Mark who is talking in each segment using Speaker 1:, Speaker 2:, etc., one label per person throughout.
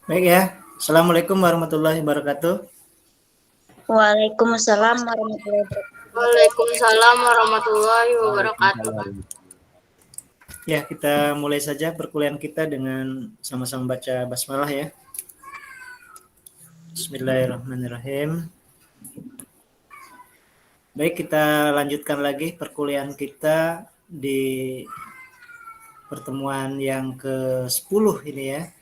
Speaker 1: Baik ya. Assalamualaikum warahmatullahi wabarakatuh.
Speaker 2: Waalaikumsalam warahmatullahi wabarakatuh.
Speaker 3: Waalaikumsalam warahmatullahi wabarakatuh.
Speaker 1: Ya, kita mulai saja perkuliahan kita dengan sama-sama baca basmalah ya. Bismillahirrahmanirrahim. Baik, kita lanjutkan lagi perkuliahan kita di pertemuan yang ke-10 ini ya.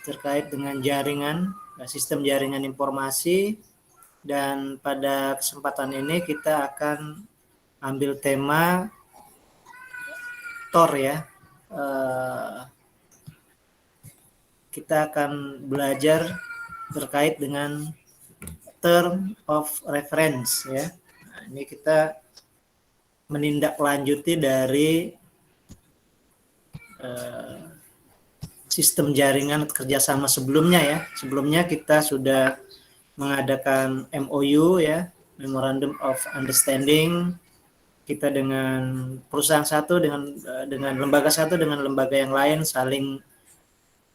Speaker 1: Terkait dengan jaringan, sistem jaringan informasi, dan pada kesempatan ini kita akan ambil tema Tor ya. Kita akan belajar terkait dengan term of reference ya. Nah, ini kita menindaklanjuti dari sistem jaringan kerjasama sebelumnya ya. Sebelumnya kita sudah mengadakan MOU ya, Memorandum of Understanding, kita dengan perusahaan satu dengan lembaga satu dengan lembaga yang lain saling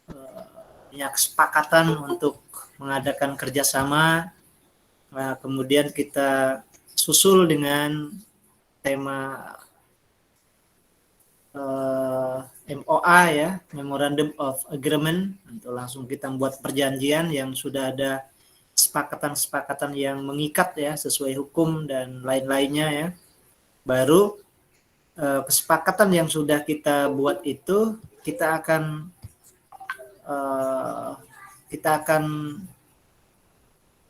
Speaker 1: punya kesepakatan untuk mengadakan kerjasama. Nah, kemudian kita susul dengan tema MOA ya, Memorandum of Agreement. Untuk langsung kita buat perjanjian yang sudah ada kesepakatan-kesepakatan yang mengikat ya, sesuai hukum dan lain-lainnya ya. Baru kesepakatan yang sudah kita buat itu kita akan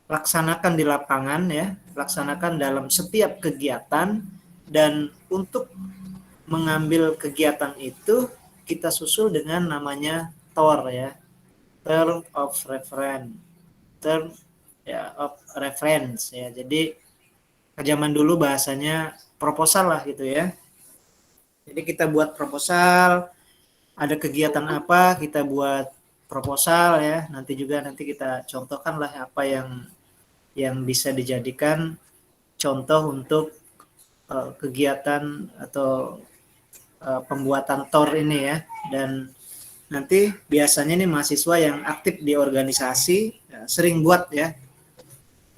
Speaker 1: laksanakan di lapangan ya, laksanakan dalam setiap kegiatan, dan untuk mengambil kegiatan itu kita susul dengan namanya TOR ya, Term of Reference, Term ya, of Reference ya. Jadi zaman dulu bahasanya proposal lah gitu ya. Jadi kita buat proposal, ada kegiatan apa kita buat proposal ya. Nanti kita contohkan lah apa yang bisa dijadikan contoh untuk kegiatan atau pembuatan TOR ini ya. Dan nanti biasanya nih mahasiswa yang aktif di organisasi ya, sering buat ya.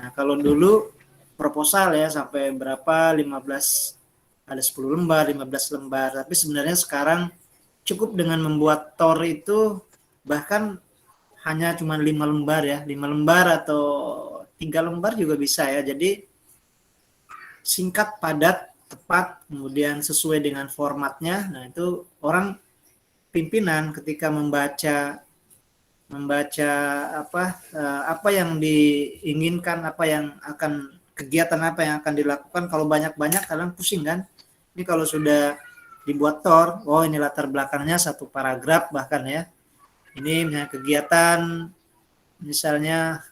Speaker 1: Nah, kalau dulu proposal ya sampai berapa, 15, ada 10 lembar, 15 lembar. Tapi sebenarnya sekarang cukup dengan membuat TOR itu bahkan hanya cuma 5 lembar ya, 5 lembar atau 3 lembar juga bisa ya. Jadi singkat, padat, tepat, kemudian sesuai dengan formatnya. Nah, itu orang pimpinan ketika membaca apa yang diinginkan, kegiatan apa yang akan dilakukan. Kalau banyak-banyak kadang pusing kan. Ini kalau sudah dibuat TOR, oh ini latar belakangnya satu paragraf bahkan ya. Ini misalnya kegiatan, misalnya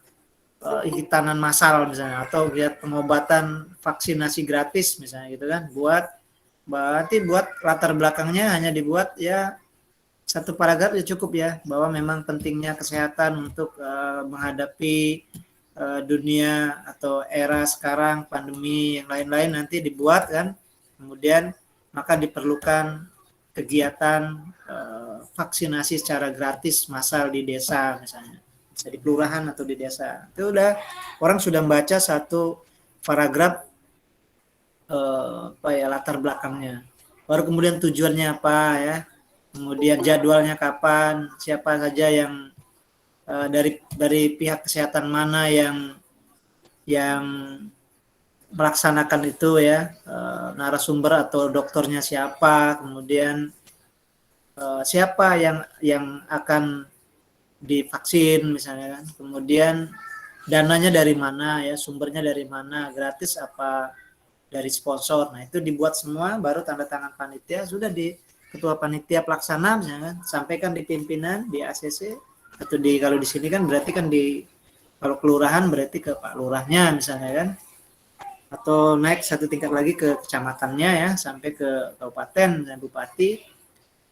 Speaker 1: hitanan massal misalnya, atau pengobatan vaksinasi gratis misalnya gitu kan. Berarti buat latar belakangnya hanya dibuat ya satu paragraf ya cukup ya, bahwa memang pentingnya kesehatan untuk menghadapi dunia atau era sekarang, pandemi yang lain-lain nanti dibuat kan. Kemudian maka diperlukan kegiatan vaksinasi secara gratis massal di desa misalnya, bisa di kelurahan atau di desa. Itu udah orang sudah membaca satu paragraf latar belakangnya. Baru kemudian tujuannya apa ya, kemudian jadwalnya kapan, siapa saja yang dari pihak kesehatan mana yang melaksanakan itu ya, narasumber atau dokternya siapa, kemudian siapa yang akan divaksin misalnya kan, kemudian dananya dari mana ya, sumbernya dari mana, gratis apa dari sponsor. Nah, itu dibuat semua, baru tanda tangan panitia, sudah di ketua panitia pelaksana misalnya kan, sampaikan di pimpinan di ACC, atau kalau di sini kan berarti kan kalau kelurahan berarti ke Pak Lurahnya misalnya kan, atau naik satu tingkat lagi ke kecamatannya ya, sampai ke kabupaten dan bupati.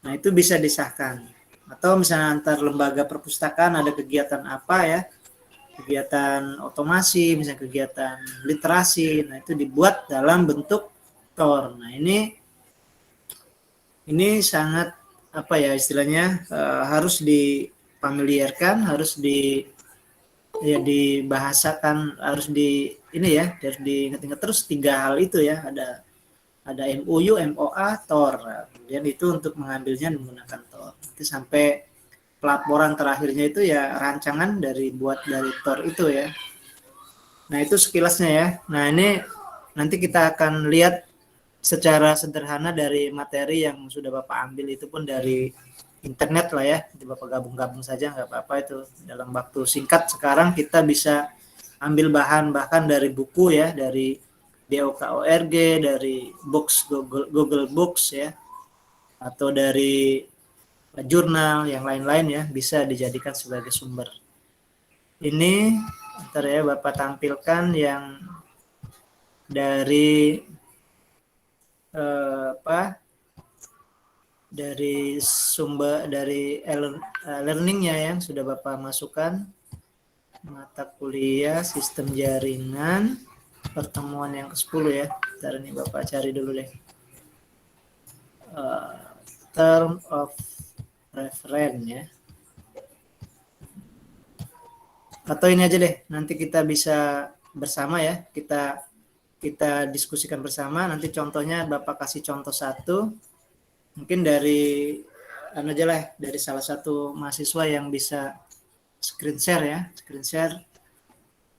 Speaker 1: Nah, itu bisa disahkan. Atau misalnya antar lembaga perpustakaan ada kegiatan apa ya, kegiatan otomasi, misalnya kegiatan literasi, nah itu dibuat dalam bentuk TOR. Nah, ini sangat istilahnya harus familiarkan, harus dibahasakan, harus harus diingat-ingat terus 3 hal itu ya. Ada MOU, MOA, TOR. Nah, kemudian itu untuk mengambilnya menggunakan TOR. Itu sampai pelaporan terakhirnya itu ya rancangan dari TOR itu ya. Nah, itu sekilasnya ya. Nah, ini nanti kita akan lihat secara sederhana dari materi yang sudah Bapak ambil, itu pun dari internet lah ya. Nanti Bapak gabung-gabung saja, nggak apa-apa itu. Dalam waktu singkat sekarang kita bisa ambil bahan bahkan dari buku ya, dari DOKORG, dari Google Books ya, atau dari jurnal yang lain-lain ya, bisa dijadikan sebagai sumber. Ini ntar ya Bapak tampilkan yang dari dari sumber dari learningnya yang sudah Bapak masukkan. Mata kuliah sistem jaringan pertemuan yang ke-10 ya. Ntar ini Bapak cari dulu deh. Term of reference ya. Atau ini aja deh, nanti kita bisa bersama ya, kita diskusikan bersama. Nanti contohnya Bapak kasih contoh satu, mungkin dari aja lah, dari salah satu mahasiswa yang bisa screen share ya, screen share.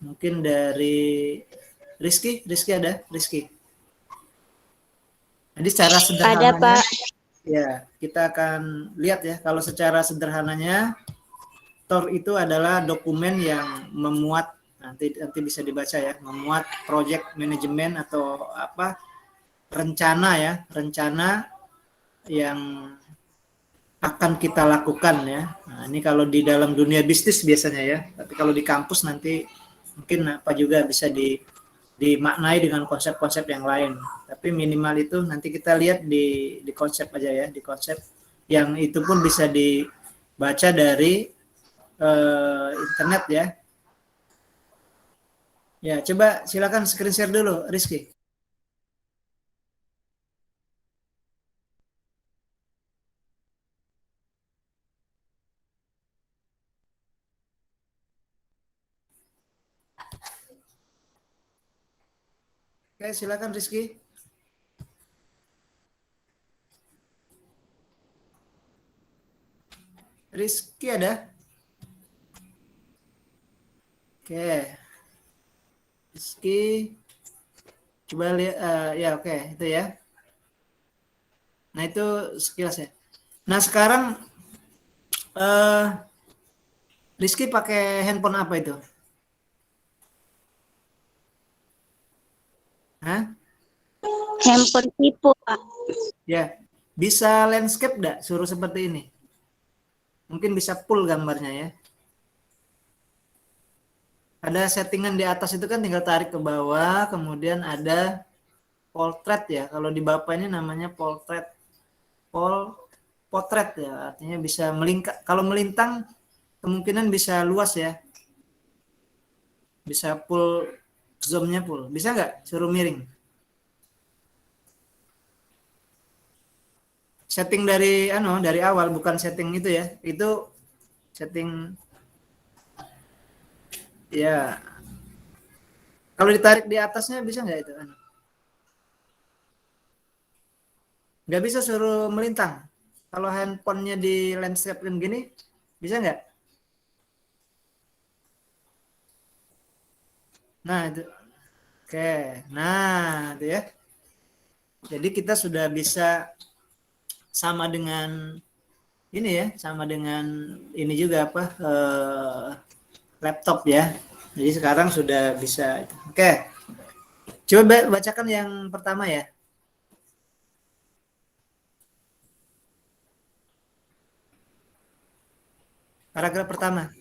Speaker 1: Mungkin dari Rizky ada, Rizky. Jadi secara sederhananya,
Speaker 2: Ada, Pak.
Speaker 1: Ya, kita akan lihat ya, kalau secara sederhananya TOR itu adalah dokumen yang memuat, nanti bisa dibaca ya, memuat project manajemen atau rencana yang akan kita lakukan ya. Nah, ini kalau di dalam dunia bisnis biasanya ya, tapi kalau di kampus nanti mungkin juga bisa dimaknai dengan konsep-konsep yang lain. Tapi minimal itu nanti kita lihat di konsep aja ya, di konsep yang itu pun bisa dibaca dari internet ya. Ya, coba silakan screen share dulu, Rizky. Oke, silakan Rizky. Rizky ada? Oke. Rizky. Coba lihat, ya oke, itu ya. Nah, itu sekilas ya. Nah, sekarang Rizky pakai handphone apa itu? Hah?
Speaker 2: Handphone tipe, Pak.
Speaker 1: Ya, bisa landscape enggak? Suruh seperti ini. Mungkin bisa full gambarnya ya. Ada settingan di atas itu kan tinggal tarik ke bawah, kemudian ada portrait ya. Kalau di Bapak ini namanya portrait. Potret ya, artinya bisa melingkar. Kalau melintang kemungkinan bisa luas ya. Bisa full, zoomnya full. Bisa nggak suruh miring? Setting dari awal, bukan setting itu ya. Itu setting ya. Kalau ditarik di atasnya bisa nggak itu? Nggak bisa suruh melintang. Kalau handphonenya di landscape gini, bisa nggak? Nah, itu. Oke. Nah, itu ya. Jadi kita sudah bisa sama dengan ini ya, sama dengan ini juga laptop ya. Jadi sekarang sudah bisa. Oke. Coba bacakan yang pertama ya. Paragraf pertama.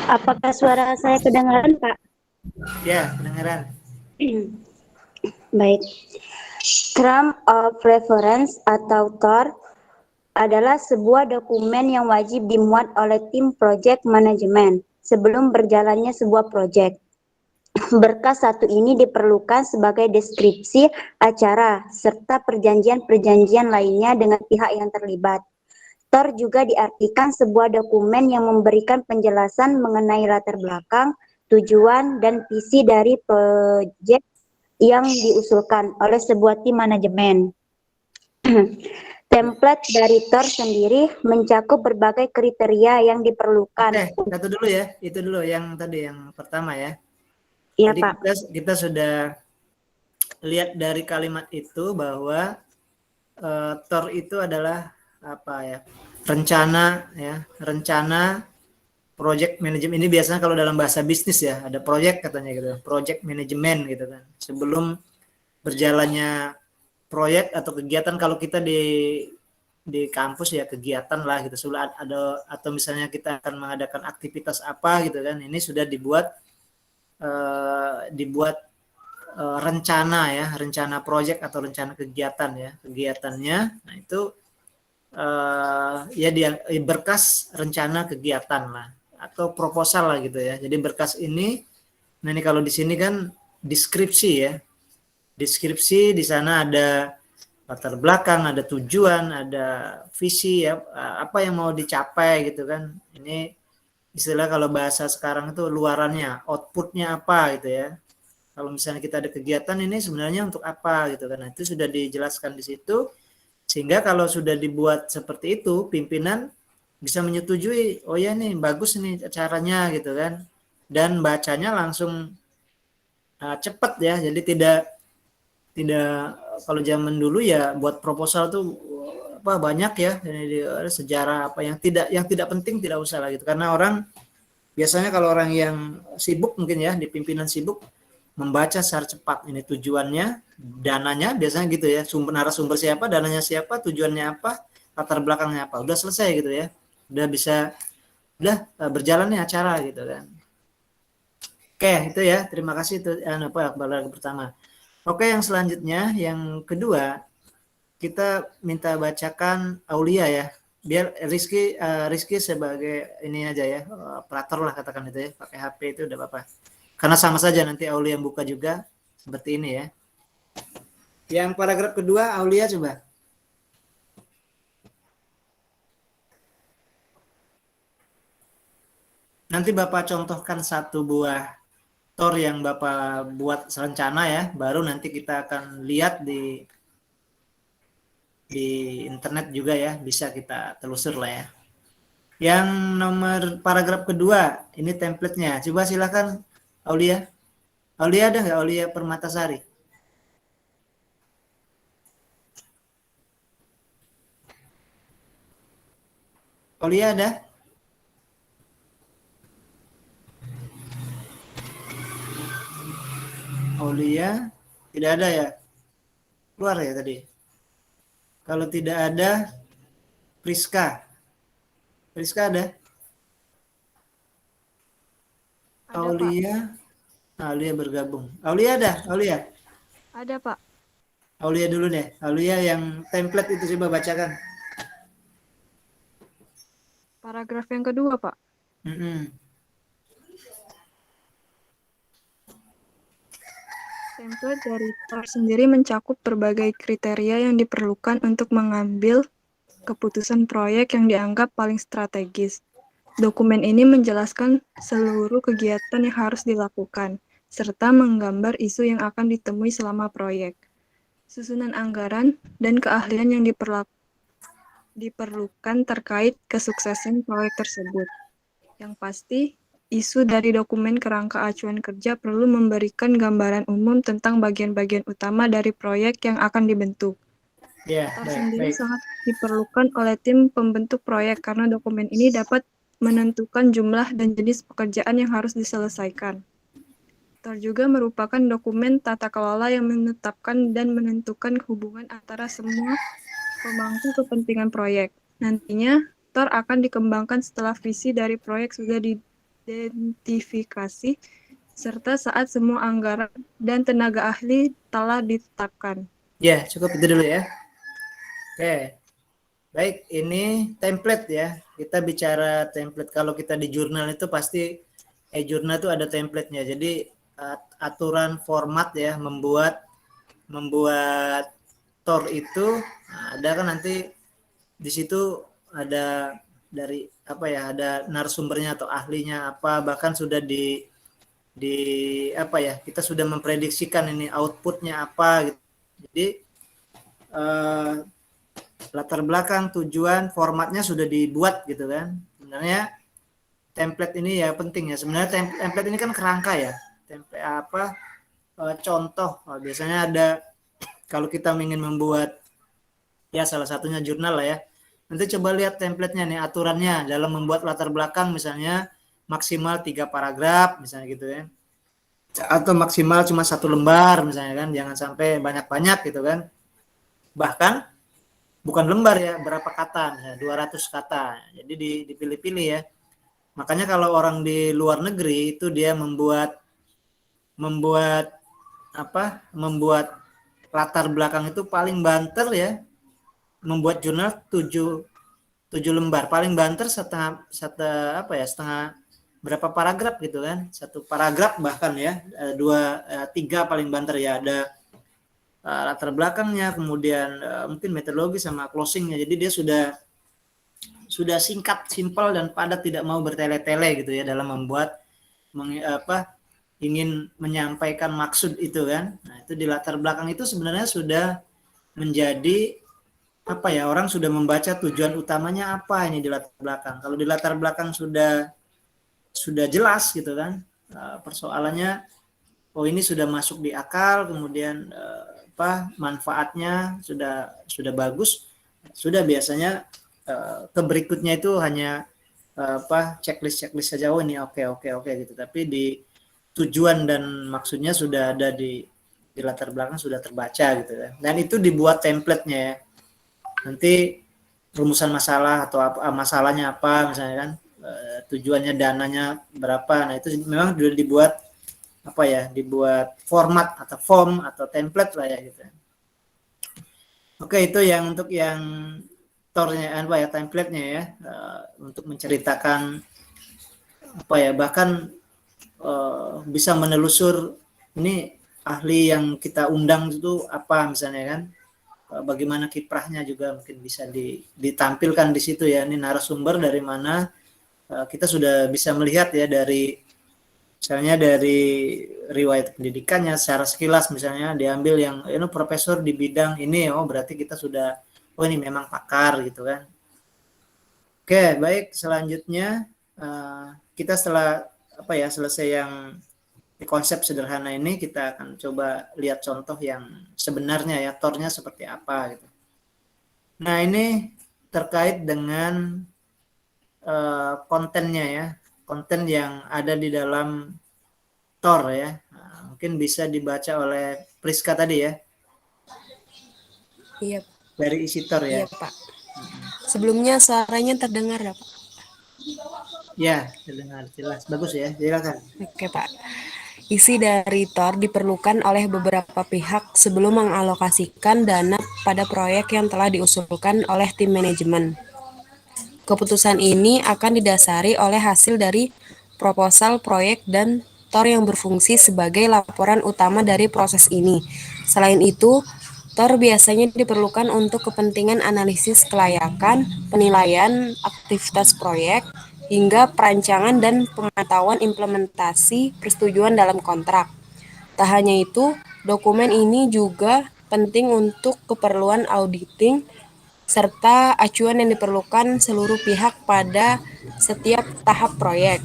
Speaker 2: Apakah suara saya kedengaran, Pak?
Speaker 1: Ya, kedengaran.
Speaker 2: Baik. Term of Reference atau TOR adalah sebuah dokumen yang wajib dimuat oleh tim project management sebelum berjalannya sebuah proyek. Berkas satu ini diperlukan sebagai deskripsi acara serta perjanjian-perjanjian lainnya dengan pihak yang terlibat. TOR juga diartikan sebuah dokumen yang memberikan penjelasan mengenai latar belakang, tujuan, dan visi dari proyek yang diusulkan oleh sebuah tim manajemen. Template dari TOR sendiri mencakup berbagai kriteria yang diperlukan.
Speaker 1: Oke, satu dulu ya. Itu dulu yang tadi yang pertama ya.
Speaker 2: Iya,
Speaker 1: Jadi
Speaker 2: Pak.
Speaker 1: kita sudah lihat dari kalimat itu bahwa TOR itu adalah apa ya? Rencana project management. Ini biasanya kalau dalam bahasa bisnis ya, ada project katanya gitu. Project management gitu kan. Sebelum berjalannya proyek atau kegiatan, kalau kita di kampus ya kegiatan lah gitu, sudah ada, atau misalnya kita akan mengadakan aktivitas apa gitu kan, ini sudah dibuat rencana proyek atau rencana kegiatan ya, kegiatannya. Nah itu ya dia berkas rencana kegiatan lah atau proposal lah gitu ya. Jadi berkas ini, nah ini kalau di sini kan deskripsi ya. Deskripsi di sana ada latar belakang, ada tujuan, ada visi ya, apa yang mau dicapai gitu kan. Ini istilah kalau bahasa sekarang itu luarannya, outputnya apa gitu ya. Kalau misalnya kita ada kegiatan ini sebenarnya untuk apa gitu kan. Nah, itu sudah dijelaskan di situ, sehingga kalau sudah dibuat seperti itu, pimpinan bisa menyetujui, oh ya nih bagus nih caranya gitu kan. Dan bacanya langsung cepat ya, jadi tidak kalau zaman dulu ya buat proposal tuh apa banyak ya, sejarah apa yang tidak penting tidak usah lah gitu, karena orang biasanya kalau orang yang sibuk mungkin ya, di pimpinan sibuk membaca secara cepat, ini tujuannya, dananya biasanya gitu ya, narasumber siapa, dananya siapa, tujuannya apa, latar belakangnya apa, udah selesai gitu ya, udah bisa, udah berjalan nih acara gitu kan. Oke itu ya, terima kasih itu apa pertama. Oke, yang selanjutnya, yang kedua, kita minta bacakan Aulia ya. Biar Rizky sebagai ini aja ya, operator lah katakan itu ya, pakai HP itu udah apa-apa. Karena sama saja nanti Aulia yang buka juga seperti ini ya. Yang paragraf kedua, Aulia coba. Nanti Bapak contohkan satu buah TOR yang Bapak buat rencana ya, baru nanti kita akan lihat di internet juga ya, bisa kita telusur lah ya. Yang nomor paragraf kedua, ini template-nya. Coba silakan Aulia. Aulia ada nggak, Aulia Permatasari? Aulia ada? Aulia tidak ada ya? Keluar ya tadi? Kalau tidak ada, Priska. Priska ada?
Speaker 4: Ada,
Speaker 1: Aulia.
Speaker 4: Pak.
Speaker 1: Aulia bergabung. Aulia ada? Aulia?
Speaker 4: Ada, Pak.
Speaker 1: Aulia dulu deh. Aulia yang template itu coba bacakan.
Speaker 4: Paragraf yang kedua, Pak. Template dari TOR sendiri mencakup berbagai kriteria yang diperlukan untuk mengambil keputusan proyek yang dianggap paling strategis. Dokumen ini menjelaskan seluruh kegiatan yang harus dilakukan, serta menggambar isu yang akan ditemui selama proyek, susunan anggaran, dan keahlian yang diperlukan terkait kesuksesan proyek tersebut. Yang pasti, isu dari dokumen kerangka acuan kerja perlu memberikan gambaran umum tentang bagian-bagian utama dari proyek yang akan dibentuk.
Speaker 1: Ya,
Speaker 4: TOR
Speaker 1: baik,
Speaker 4: sendiri
Speaker 1: baik.
Speaker 4: sangat diperlukan oleh tim pembentuk proyek karena dokumen ini dapat menentukan jumlah dan jenis pekerjaan yang harus diselesaikan. TOR juga merupakan dokumen tata kelola yang menetapkan dan menentukan hubungan antara semua pemangku kepentingan proyek. Nantinya, TOR akan dikembangkan setelah visi dari proyek sudah diidentifikasi, serta saat semua anggaran dan tenaga ahli telah ditetapkan.
Speaker 1: Ya, cukup itu dulu ya. Oke. Baik, ini template ya. Kita bicara template. Kalau kita di jurnal itu pasti jurnal itu ada template-nya. Jadi aturan format ya, membuat TOR itu. Nah, ada kan nanti di situ ada dari apa ya, ada narasumbernya atau ahlinya apa, bahkan sudah di apa ya, kita sudah memprediksikan ini outputnya apa gitu. Jadi latar belakang, tujuan, formatnya sudah dibuat gitu kan. Sebenarnya template ini ya penting ya. Sebenarnya template ini kan kerangka ya. Template apa, contoh. Biasanya ada kalau kita ingin membuat ya salah satunya jurnal lah ya. Nanti coba lihat template-nya nih, aturannya dalam membuat latar belakang misalnya maksimal 3 paragraf misalnya gitu ya. Atau maksimal cuma 1 lembar misalnya kan, jangan sampai banyak-banyak gitu kan. Bahkan bukan lembar ya, berapa kata, misalnya 200 kata. Jadi dipilih-pilih ya. Makanya kalau orang di luar negeri itu dia membuat latar belakang itu paling banter ya, membuat jurnal 7 lembar, paling banter setengah berapa paragraf gitu kan, 1 paragraf bahkan ya, 3 paling banter ya, ada latar belakangnya, kemudian mungkin metodologi sama closingnya. Jadi dia sudah singkat, simpel dan padat, tidak mau bertele-tele gitu ya dalam membuat ingin menyampaikan maksud itu kan. Nah, itu di latar belakang itu sebenarnya sudah menjadi apa ya, orang sudah membaca tujuan utamanya apa ini di latar belakang. Kalau di latar belakang sudah jelas gitu kan, persoalannya ini sudah masuk di akal, kemudian manfaatnya sudah bagus, sudah biasanya ke berikutnya itu hanya checklist saja, ini oke gitu. Tapi di tujuan dan maksudnya sudah ada di latar belakang, sudah terbaca gitu kan. Dan itu dibuat template-nya ya. Nanti rumusan masalah atau masalahnya apa misalnya kan, tujuannya, dananya berapa. Nah, itu memang sudah dibuat format atau form atau template lah ya gitu. Oke, itu yang untuk yang TOR-nya template-nya ya, untuk menceritakan bahkan bisa menelusur ini ahli yang kita undang itu apa misalnya kan, bagaimana kiprahnya juga mungkin bisa ditampilkan di situ ya. Ini narasumber dari mana, kita sudah bisa melihat ya misalnya dari riwayat pendidikannya secara sekilas, misalnya diambil yang profesor di bidang ini, berarti kita sudah ini memang pakar gitu kan. Oke, baik, selanjutnya kita setelah selesai yang konsep sederhana ini, kita akan coba lihat contoh yang sebenarnya ya, TOR-nya seperti apa gitu. Nah, ini terkait dengan kontennya ya, konten yang ada di dalam TOR ya. Nah, mungkin bisa dibaca oleh Priska tadi ya.
Speaker 5: Iya.
Speaker 1: Dari isi TOR ya.
Speaker 5: Iya, Pak. Sebelumnya suaranya terdengar ya, Pak?
Speaker 1: Ya, terdengar jelas. Bagus ya, silakan.
Speaker 5: Oke, Pak. Isi dari TOR diperlukan oleh beberapa pihak sebelum mengalokasikan dana pada proyek yang telah diusulkan oleh tim manajemen. Keputusan ini akan didasari oleh hasil dari proposal proyek dan TOR yang berfungsi sebagai laporan utama dari proses ini. Selain itu, TOR biasanya diperlukan untuk kepentingan analisis kelayakan, penilaian aktivitas proyek, hingga perancangan dan pemantauan implementasi persetujuan dalam kontrak. Tak hanya itu, dokumen ini juga penting untuk keperluan auditing serta acuan yang diperlukan seluruh pihak pada setiap tahap proyek.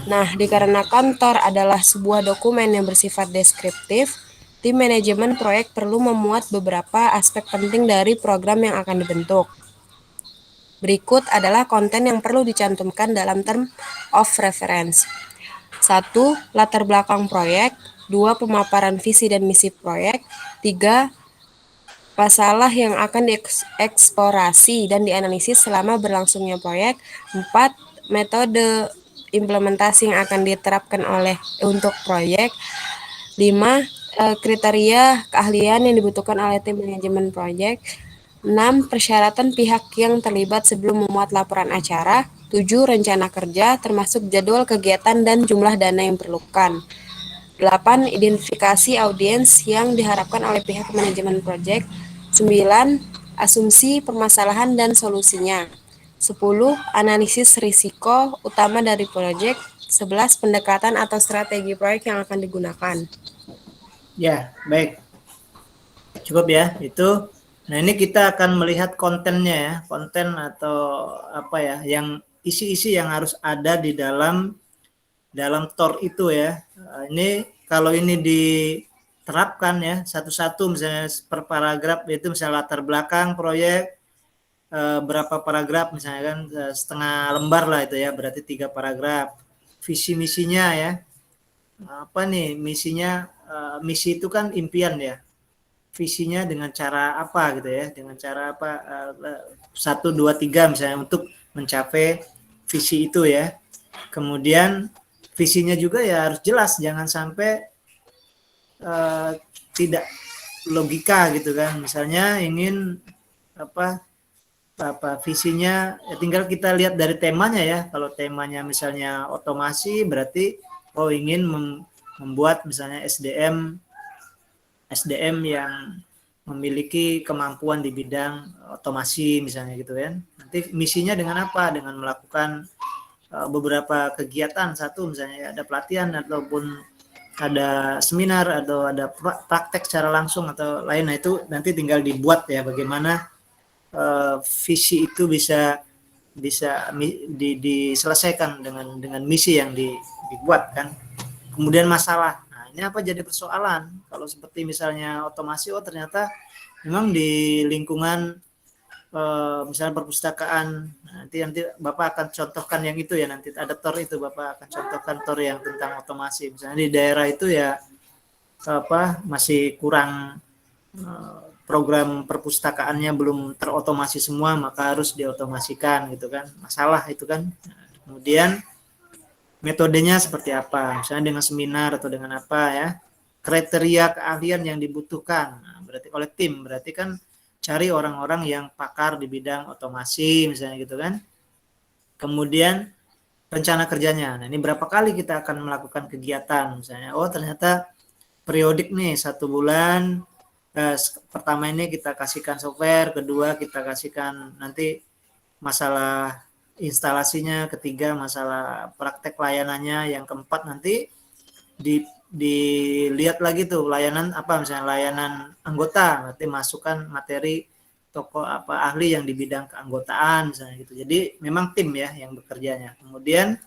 Speaker 5: Nah, dikarenakan TOR adalah sebuah dokumen yang bersifat deskriptif, tim manajemen proyek perlu memuat beberapa aspek penting dari program yang akan dibentuk. Berikut adalah konten yang perlu dicantumkan dalam term of reference. 1. Latar belakang proyek. 2. Pemaparan visi dan misi proyek. 3. Masalah yang akan dieksplorasi dan dianalisis selama berlangsungnya proyek. 4. Metode implementasi yang akan diterapkan untuk proyek. 5. Kriteria keahlian yang dibutuhkan oleh tim manajemen proyek. 6. Persyaratan pihak yang terlibat sebelum memuat laporan acara. 7. Rencana kerja termasuk jadwal kegiatan dan jumlah dana yang diperlukan. 8. Identifikasi audiens yang diharapkan oleh pihak manajemen proyek. 9. Asumsi permasalahan dan solusinya. 10. Analisis risiko utama dari proyek. 11. Pendekatan atau strategi proyek yang akan digunakan.
Speaker 1: Ya, baik. Cukup ya, itu. Nah, ini kita akan melihat kontennya ya, konten atau apa ya, yang isi-isi yang harus ada di dalam TOR itu ya. Ini kalau ini diterapkan ya, satu-satu misalnya per paragraf, itu misalnya latar belakang proyek, berapa paragraf misalnya kan, setengah lembar lah itu ya, berarti 3 paragraf. Visi misinya ya, apa nih misinya, misi itu kan impian ya, visinya dengan cara apa gitu ya, dengan cara apa, 1, 2, 3 misalnya untuk mencapai visi itu ya. Kemudian visinya juga ya harus jelas, jangan sampai tidak logika gitu kan. Misalnya ingin apa visinya ya, tinggal kita lihat dari temanya ya. Kalau temanya misalnya otomasi, berarti ingin membuat misalnya SDM yang memiliki kemampuan di bidang otomasi misalnya gitu kan. Nanti misinya dengan apa? Dengan melakukan beberapa kegiatan, satu misalnya ada pelatihan ataupun ada seminar atau ada praktek secara langsung atau lain. Nah itu nanti tinggal dibuat ya, bagaimana visi itu bisa diselesaikan dengan misi yang dibuat kan. Kemudian masalah, nah ini apa jadi persoalan kalau seperti misalnya otomasi, ternyata memang di lingkungan misalnya perpustakaan, nanti Bapak akan contohkan yang itu ya, nanti ada TOR itu Bapak akan contohkan TOR yang tentang otomasi. Misalnya di daerah itu ya masih kurang, program perpustakaannya belum terotomasi semua, maka harus diotomasikan gitu kan, masalah itu kan. Kemudian metodenya seperti apa, misalnya dengan seminar atau dengan apa ya, kriteria keahlian yang dibutuhkan. Nah, berarti oleh tim, berarti kan cari orang-orang yang pakar di bidang otomasi misalnya gitu kan. Kemudian rencana kerjanya, nah ini berapa kali kita akan melakukan kegiatan misalnya, ternyata periodik nih 1 bulan, pertama ini kita kasihkan software, kedua kita kasihkan nanti masalah instalasinya, ketiga masalah praktek layanannya, yang keempat nanti dilihat lagi tuh layanan apa, misalnya layanan anggota, nanti masukkan materi tokoh apa ahli yang di bidang keanggotaan misalnya gitu. Jadi memang tim ya yang bekerjanya. Kemudian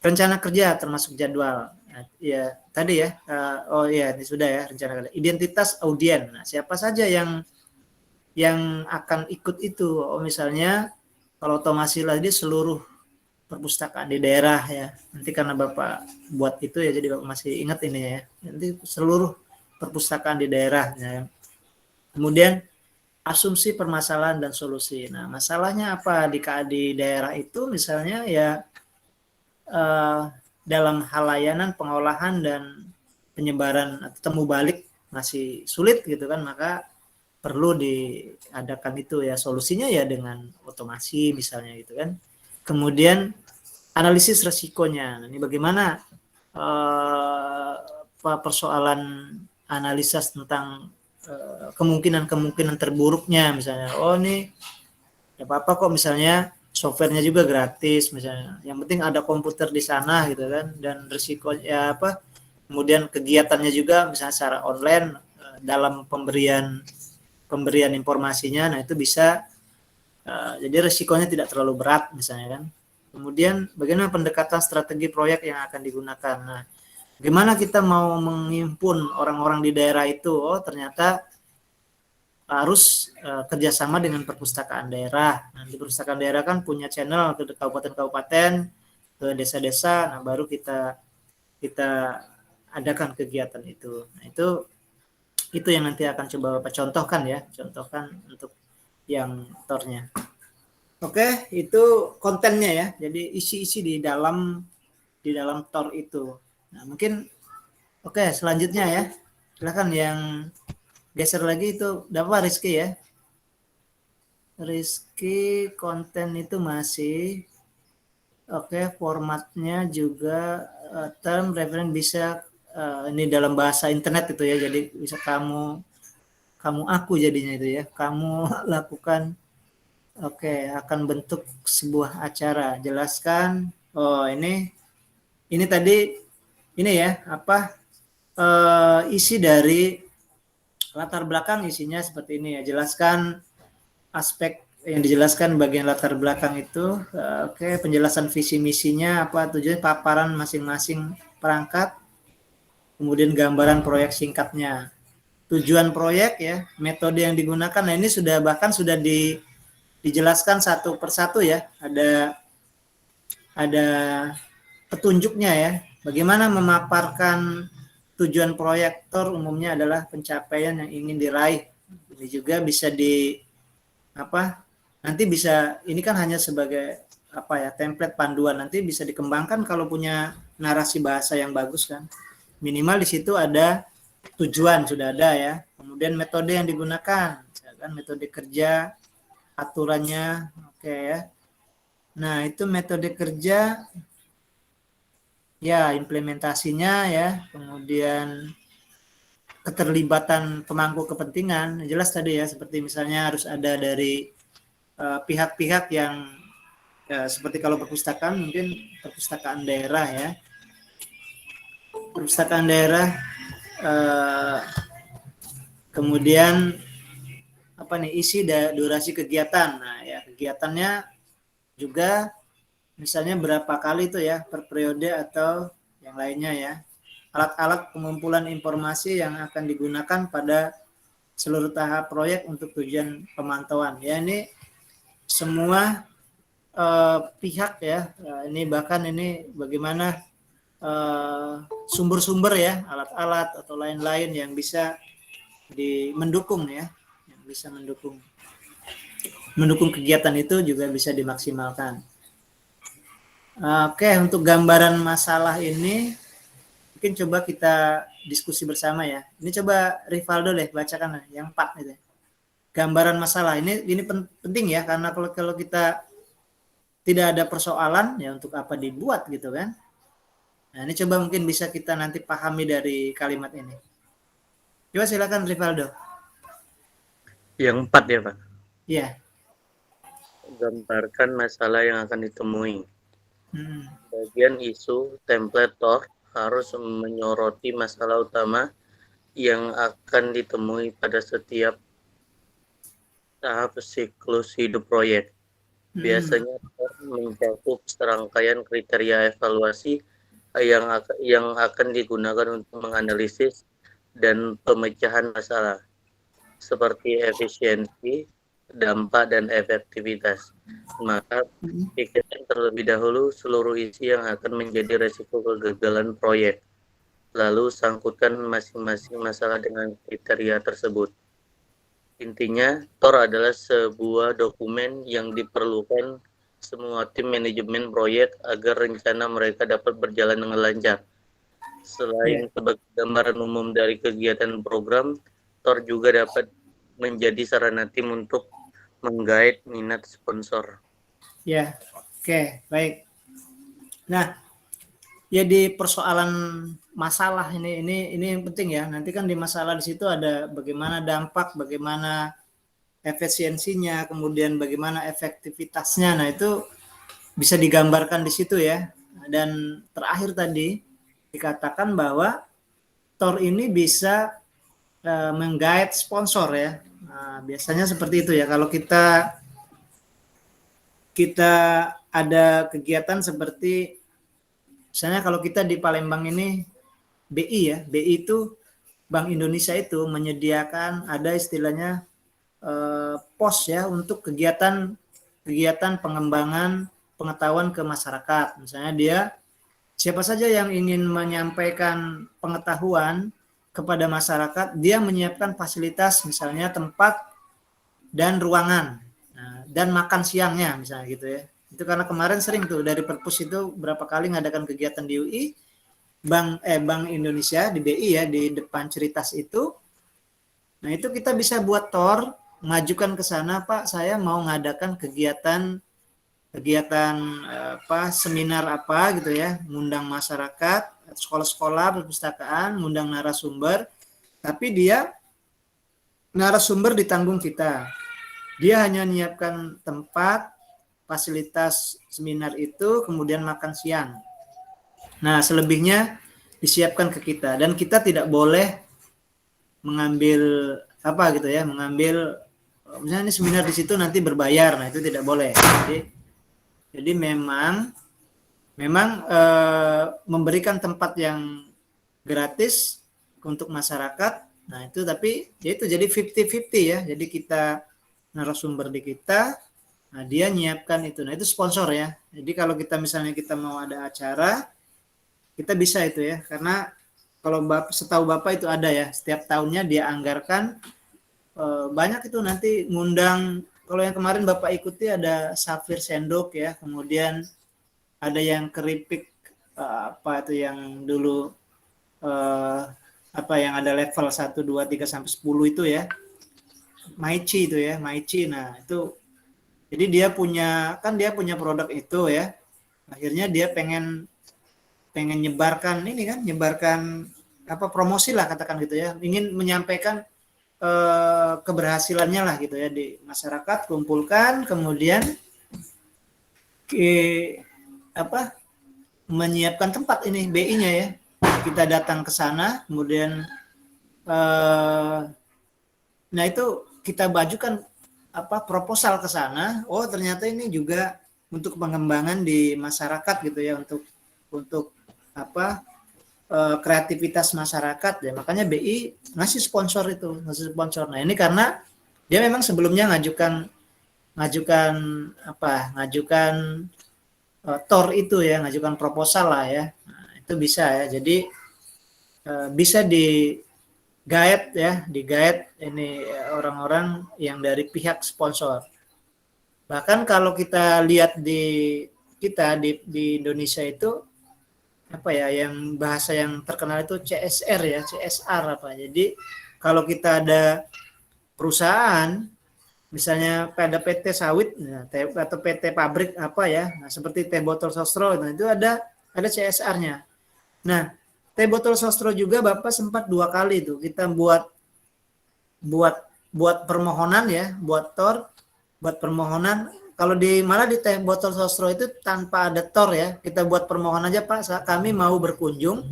Speaker 1: rencana kerja termasuk jadwal. Nah, ya tadi ya, ini sudah ya rencana kerja. Identitas audien. Nah, siapa saja yang akan ikut itu? Misalnya kalau otomasi lagi seluruh perpustakaan di daerah ya. Nanti karena Bapak buat itu ya, jadi Bapak masih ingat ininya ya. Nanti seluruh perpustakaan di daerah ya. Kemudian asumsi permasalahan dan solusi. Nah, masalahnya apa di daerah itu misalnya ya, dalam hal layanan, pengolahan dan penyebaran atau temu balik masih sulit gitu kan, maka perlu diadakan itu ya, solusinya ya dengan otomasi misalnya gitu kan. Kemudian analisis resikonya. Ini bagaimana persoalan analisa tentang kemungkinan terburuknya misalnya. Ini ya apa kok misalnya softwarenya juga gratis misalnya, yang penting ada komputer di sana gitu kan, dan risikonya apa, kemudian kegiatannya juga misalnya secara online, dalam pemberian informasinya, nah itu bisa jadi risikonya tidak terlalu berat misalnya kan. Kemudian bagaimana pendekatan strategi proyek yang akan digunakan. Nah, bagaimana kita mau menghimpun orang-orang di daerah itu, ternyata harus kerjasama dengan perpustakaan daerah. Nah, di perpustakaan daerah kan punya channel ke kabupaten-kabupaten, ke desa-desa. Nah, baru kita adakan kegiatan itu. Nah, itu yang nanti akan coba Bapak contohkan ya, contohkan untuk yang tornya. Oke, itu kontennya ya. Jadi isi-isi di dalam tor itu. Nah, mungkin selanjutnya ya. Silakan yang geser lagi itu dapat Rizky ya. Rizky, konten itu masih formatnya juga term reference bisa ini dalam bahasa internet itu ya, jadi bisa kamu aku jadinya itu ya, kamu lakukan. Oke, akan bentuk sebuah acara. Jelaskan. Oh, ini tadi ini ya, apa isi dari latar belakang, isinya seperti ini ya. Jelaskan aspek yang dijelaskan bagian latar belakang itu. Oke, penjelasan visi misinya, apa tujuan, paparan masing-masing perangkat, kemudian gambaran proyek singkatnya, tujuan proyek ya, metode yang digunakan. Nah, ini sudah bahkan sudah dijelaskan satu persatu ya, ada petunjuknya ya, bagaimana memaparkan tujuan proyektor umumnya adalah pencapaian yang ingin diraih. Ini juga bisa nanti bisa, ini kan hanya sebagai template panduan, nanti bisa dikembangkan kalau punya narasi bahasa yang bagus kan. Minimal di situ ada tujuan, sudah ada ya, kemudian metode yang digunakan, misalkan metode kerja, aturannya, oke ya. Nah, itu metode kerja ya, implementasinya ya, kemudian keterlibatan pemangku kepentingan, jelas tadi ya, seperti misalnya harus ada dari pihak-pihak yang seperti kalau perpustakaan, mungkin perpustakaan daerah ya, perpustakaan daerah, kemudian isi durasi kegiatan. Nah ya, kegiatannya juga misalnya berapa kali itu ya, per periode atau yang lainnya ya. Alat-alat pengumpulan informasi yang akan digunakan pada seluruh tahap proyek untuk tujuan pemantauan. Ya, ini semua pihak ya. Ini bahkan ini bagaimana sumber-sumber ya, alat-alat atau lain-lain yang bisa mendukung ya, yang bisa mendukung kegiatan itu juga bisa dimaksimalkan. Oke, untuk gambaran masalah ini mungkin coba kita diskusi bersama ya. Ini coba Rivaldo deh bacakan yang 4 itu. Gambaran masalah ini penting ya, karena kalau kita tidak ada persoalan ya, untuk apa dibuat gitu kan. Nah, ini coba mungkin bisa kita nanti pahami dari kalimat ini. Coba silakan Rivaldo.
Speaker 6: Yang 4 ya Pak.
Speaker 1: Iya.
Speaker 6: Gambarkan masalah yang akan ditemui. Bagian isu template TOR harus menyoroti masalah utama yang akan ditemui pada setiap tahap siklus hidup proyek. Biasanya TOR mencakup serangkaian kriteria evaluasi yang akan digunakan untuk menganalisis dan pemecahan masalah, seperti efisiensi, dampak, dan efektivitas. Maka pikirkan terlebih dahulu seluruh isi yang akan menjadi resiko kegagalan proyek, lalu sangkutkan masing-masing masalah dengan kriteria tersebut. Intinya, TOR adalah sebuah dokumen yang diperlukan semua tim manajemen proyek agar rencana mereka dapat berjalan dengan lancar. Selain sebagai gambaran umum dari kegiatan program, TOR juga dapat menjadi sarana tim untuk menggait minat sponsor.
Speaker 1: Ya, oke, baik. Nah, ya di persoalan masalah ini yang penting ya. Nanti kan di masalah di situ ada bagaimana dampak, bagaimana efisiensinya, kemudian bagaimana efektivitasnya. Nah, itu bisa digambarkan di situ ya. Dan terakhir tadi dikatakan bahwa TOR ini bisa menggait sponsor ya. Nah, biasanya seperti itu ya. Kalau kita ada kegiatan seperti misalnya kalau kita di Palembang ini BI ya, BI itu Bank Indonesia itu menyediakan ada istilahnya pos ya untuk kegiatan pengembangan pengetahuan ke masyarakat. Misalnya dia siapa saja yang ingin menyampaikan pengetahuan kepada masyarakat, dia menyiapkan fasilitas misalnya tempat dan ruangan, dan makan siangnya misalnya gitu ya. Itu karena kemarin sering tuh dari Perpus itu berapa kali ngadakan kegiatan di UI, Bank Indonesia di BI ya, di depan Ceritas itu. Nah, itu kita bisa buat TOR, mengajukan ke sana, Pak, saya mau ngadakan kegiatan seminar apa gitu ya, ngundang masyarakat sekolah-sekolah perpustakaan ngundang narasumber, tapi dia narasumber ditanggung kita. Dia hanya menyiapkan tempat, fasilitas seminar itu, kemudian makan siang. Nah, selebihnya disiapkan ke kita, dan kita tidak boleh mengambil apa gitu ya, mengambil misalnya ini seminar di situ nanti berbayar. Nah, itu tidak boleh. Jadi memang memberikan tempat yang gratis untuk masyarakat. Nah, itu tapi ya itu jadi 50-50 ya. Jadi kita narasumber di kita, nah dia nyiapkan itu. Nah, itu sponsor ya. Jadi kalau kita misalnya kita mau ada acara, kita bisa itu ya. Karena kalau setahu Bapak itu ada ya, setiap tahunnya dia anggarkan banyak itu nanti ngundang. Kalau yang kemarin Bapak ikuti ada Safir Sendok ya, kemudian ada yang keripik apa itu yang dulu apa yang ada level 1, 2, 3 sampai 10 itu ya. Maichi itu ya, Maichi. Nah, itu jadi dia punya produk itu ya. Akhirnya dia pengen nyebarkan ini kan, nyebarkan apa promosi lah katakan gitu ya. Ingin menyampaikan keberhasilannya lah gitu ya di masyarakat, kumpulkan kemudian menyiapkan tempat ini BI-nya ya. Kita datang ke sana, kemudian nah itu kita bajukan proposal ke sana. Oh, ternyata ini juga untuk pengembangan di masyarakat gitu ya, untuk kreativitas masyarakat ya. Makanya BI ngasih sponsor. Nah, ini karena dia memang sebelumnya ngajukan TOR itu ya, ngajukan proposal lah ya. Nah, itu bisa ya. Jadi bisa digait ini orang-orang yang dari pihak sponsor. Bahkan kalau kita lihat di Indonesia itu yang bahasa yang terkenal itu CSR ya, CSR Jadi kalau kita ada perusahaan misalnya pada PT sawit atau PT pabrik nah seperti Teh Botol Sosro, nah itu ada CSR-nya. Nah, Teh Botol Sosro juga Bapak sempat 2 kali itu kita buat permohonan ya, buat TOR, buat permohonan. Kalau malah di Teh Botol Sosro itu tanpa ada TOR ya, kita buat permohonan aja Pak, kami mau berkunjung,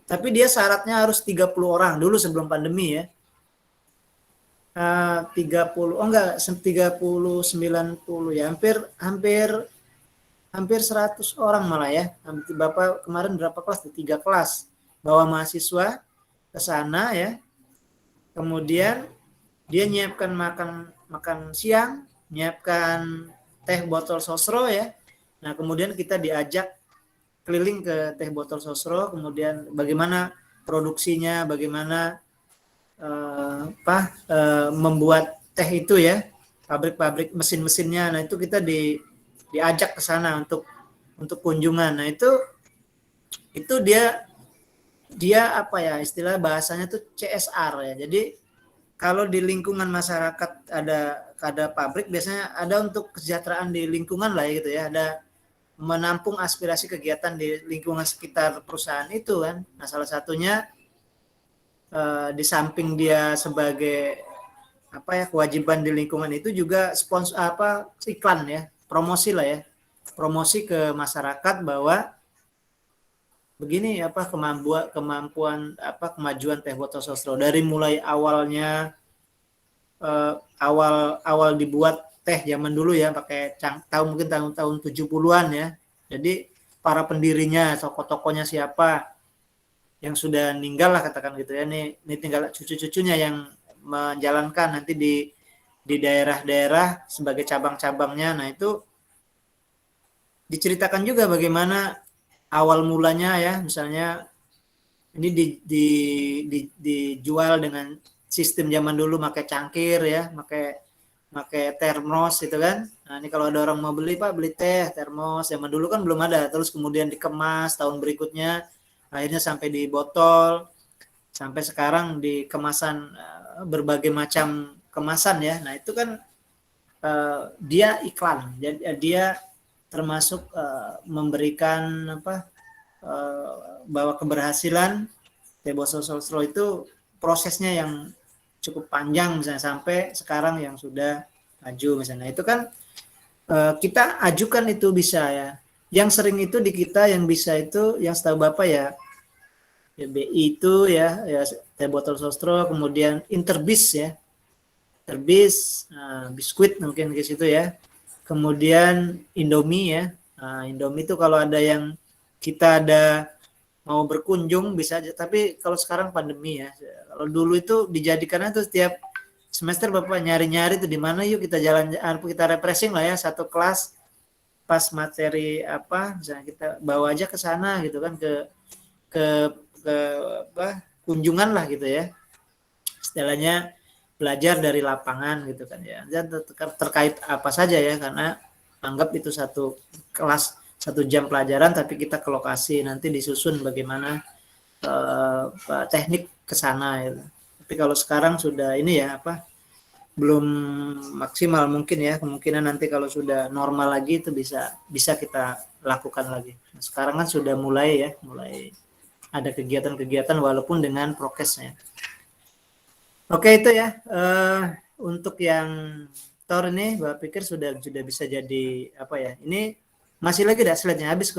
Speaker 1: tapi dia syaratnya harus 30 orang dulu sebelum pandemi ya. 30 90 ya, hampir 100 orang malah ya. Bapak kemarin berapa kelas? 3 kelas. Bawa mahasiswa ke sana ya. Kemudian dia nyiapkan makan siang, nyiapkan Teh Botol Sosro ya. Nah, kemudian kita diajak keliling ke Teh Botol Sosro, kemudian bagaimana produksinya, bagaimana membuat teh itu ya, pabrik-pabrik mesin-mesinnya. Nah, itu kita diajak ke sana untuk kunjungan. Nah, itu dia istilah bahasanya tuh CSR ya. Jadi kalau di lingkungan masyarakat ada pabrik, biasanya ada untuk kesejahteraan di lingkungan lah gitu ya, ada menampung aspirasi kegiatan di lingkungan sekitar perusahaan itu kan. Nah, salah satunya di samping dia sebagai kewajiban di lingkungan itu juga sponsor iklan ya, promosi lah ya, promosi ke masyarakat bahwa begini kemajuan Teh Botol Sosro dari mulai awalnya awal dibuat teh zaman dulu ya pakai mungkin tahun 70-an ya. Jadi para pendirinya, tokoh-tokohnya siapa yang sudah meninggal lah katakan gitu ya, ini tinggal cucu-cucunya yang menjalankan nanti di daerah-daerah sebagai cabang-cabangnya. Nah, itu diceritakan juga bagaimana awal mulanya ya, misalnya ini dijual dengan sistem zaman dulu pakai cangkir ya, pakai termos gitu kan. Nah, ini kalau ada orang mau beli Pak, beli teh termos, zaman dulu kan belum ada, terus kemudian dikemas tahun berikutnya, akhirnya sampai di botol, sampai sekarang di kemasan berbagai macam kemasan ya. Nah, itu kan dia iklan, jadi dia termasuk memberikan bahwa keberhasilan T-Botol Sosro itu prosesnya yang cukup panjang misalnya sampai sekarang yang sudah maju misalnya. Itu kan kita ajukan itu bisa ya. Yang sering itu di kita yang bisa itu yang setahu Bapak ya BI itu ya T-Botol Sosro, kemudian Interbis ya. Interbis, biskuit mungkin ke situ ya. Kemudian Indomie ya. Indomie itu kalau ada yang kita ada mau berkunjung bisa aja, tapi kalau sekarang pandemi ya. Kalau dulu itu dijadikannya tuh setiap semester Bapak nyari-nyari tuh di mana yuk kita jalan, kita refreshing lah ya satu kelas pas materi apa misalnya kita bawa aja ke sana gitu kan ke apa kunjungan lah gitu ya. Istilahnya belajar dari lapangan gitu kan ya. Dan terkait apa saja ya karena anggap itu satu kelas 1 jam pelajaran tapi kita ke lokasi nanti disusun bagaimana teknik ke sana gitu. Tapi kalau sekarang sudah ini ya apa belum maksimal mungkin ya, kemungkinan nanti kalau sudah normal lagi itu bisa kita lakukan lagi. Nah, sekarang kan sudah mulai ada kegiatan-kegiatan walaupun dengan prokesnya. Oke itu ya untuk yang TOR ini Bapak pikir sudah bisa jadi apa ya? Ini masih lagi dah slide-nya habis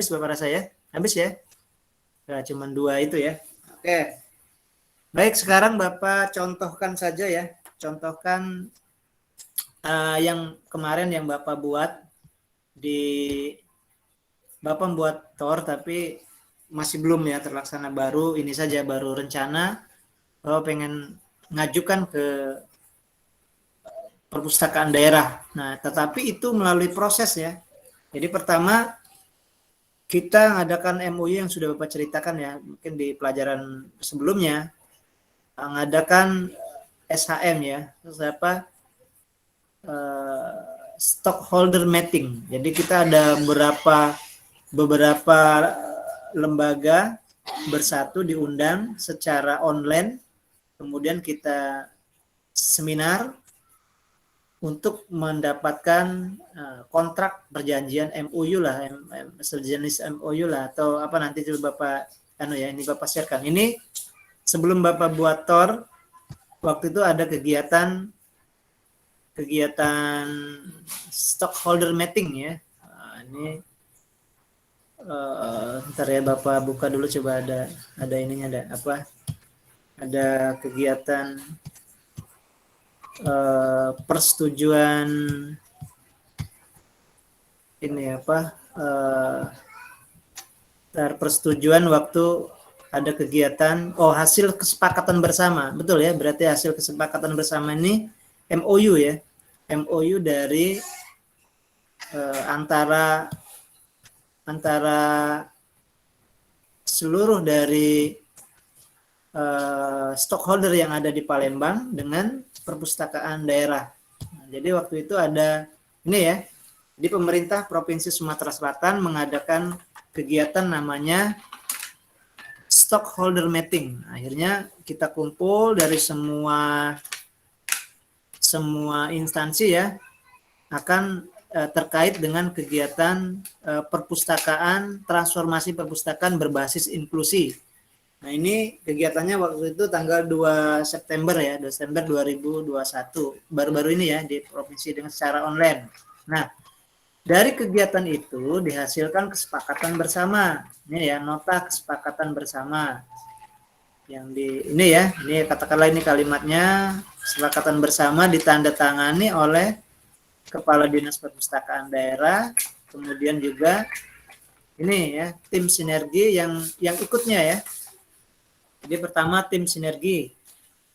Speaker 1: Bapak rasa ya? Habis ya? Nah, cuman 2 itu ya. Oke. Baik, sekarang Bapak contohkan saja ya. Contohkan yang kemarin yang Bapak buat Bapak membuat TOR tapi masih belum ya terlaksana baru. Ini saja baru rencana. Bapak pengen ngajukan ke perpustakaan daerah. Nah, tetapi itu melalui proses ya. Jadi pertama kita ngadakan MOU yang sudah Bapak ceritakan ya, mungkin di pelajaran sebelumnya, ngadakan SHM ya, terus apa stockholder meeting. Jadi kita ada beberapa lembaga bersatu diundang secara online, kemudian kita seminar untuk mendapatkan kontrak perjanjian MOU lah, sejenis MOU lah atau apa nanti coba Bapak ini Bapak sharekan. Ini sebelum Bapak buat TOR, waktu itu ada kegiatan stockholder meeting ya. Ini ntar ya Bapak buka dulu coba ada ininya ada kegiatan persetujuan ini persetujuan waktu ada kegiatan hasil kesepakatan bersama, betul ya, berarti hasil kesepakatan bersama ini MOU ya, MOU dari antara seluruh dari stockholder yang ada di Palembang dengan perpustakaan daerah. Nah, jadi waktu itu ada ini ya, di pemerintah Provinsi Sumatera Selatan mengadakan kegiatan namanya stockholder meeting. Akhirnya kita kumpul dari semua instansi ya, akan terkait dengan kegiatan perpustakaan, transformasi perpustakaan berbasis inklusi. Nah ini kegiatannya waktu itu tanggal 2 September ya, 2 September 2021, baru-baru ini ya di provinsi dengan secara online. Nah dari kegiatan itu dihasilkan kesepakatan bersama, ini ya nota kesepakatan bersama. Yang ini katakanlah ini kalimatnya, kesepakatan bersama ditandatangani oleh Kepala Dinas Perpustakaan Daerah, kemudian juga ini ya tim sinergi yang ikutnya ya. Jadi pertama tim sinergi,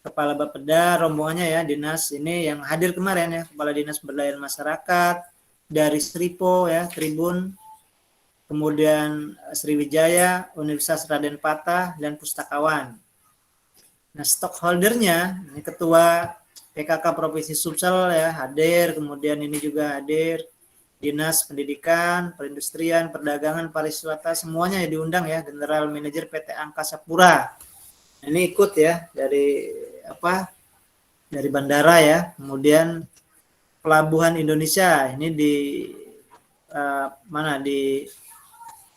Speaker 1: Kepala Bapeda, rombongannya ya, dinas ini yang hadir kemarin ya, Kepala Dinas Pemberdayaan Masyarakat, dari Sripo ya, Tribun, kemudian Sriwijaya, Universitas Raden Patah, dan Pustakawan. Nah stockholdernya, ini Ketua PKK Provinsi Sumsel ya hadir, kemudian ini juga hadir Dinas Pendidikan, Perindustrian, Perdagangan, Pariwisata, semuanya ya diundang ya, General Manager PT Angkasa Pura. Ini ikut ya dari bandara ya, kemudian Pelabuhan Indonesia ini di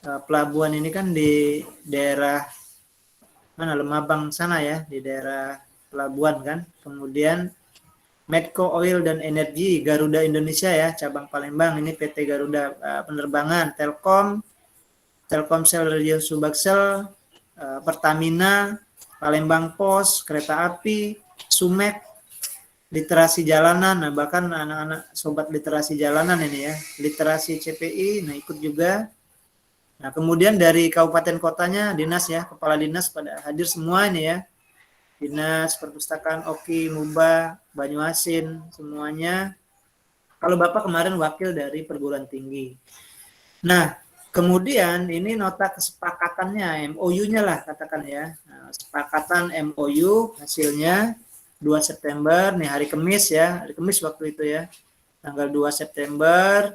Speaker 1: pelabuhan ini kan di daerah mana, Lemabang sana ya, di daerah pelabuhan kan. Kemudian Medco Oil dan Energi, Garuda Indonesia ya, cabang Palembang, ini PT Garuda Penerbangan, Telkomsel Radio Subaksel, Pertamina, Palembang Pos, Kereta Api, Sumek, literasi jalanan, nah bahkan anak-anak sobat literasi jalanan ini ya, literasi CPI, nah ikut juga. Nah kemudian dari kabupaten kotanya, dinas ya, kepala dinas pada hadir semua ini ya, Dinas Perpustakaan Oki, Muba, Banyuasin, semuanya. Kalau Bapak kemarin wakil dari perguruan tinggi. Nah, kemudian ini nota kesepakatannya, MOU-nya lah katakan ya. Nah, kesepakatan MOU hasilnya 2 September, nih hari Kamis ya, hari Kamis waktu itu ya. Tanggal 2 September,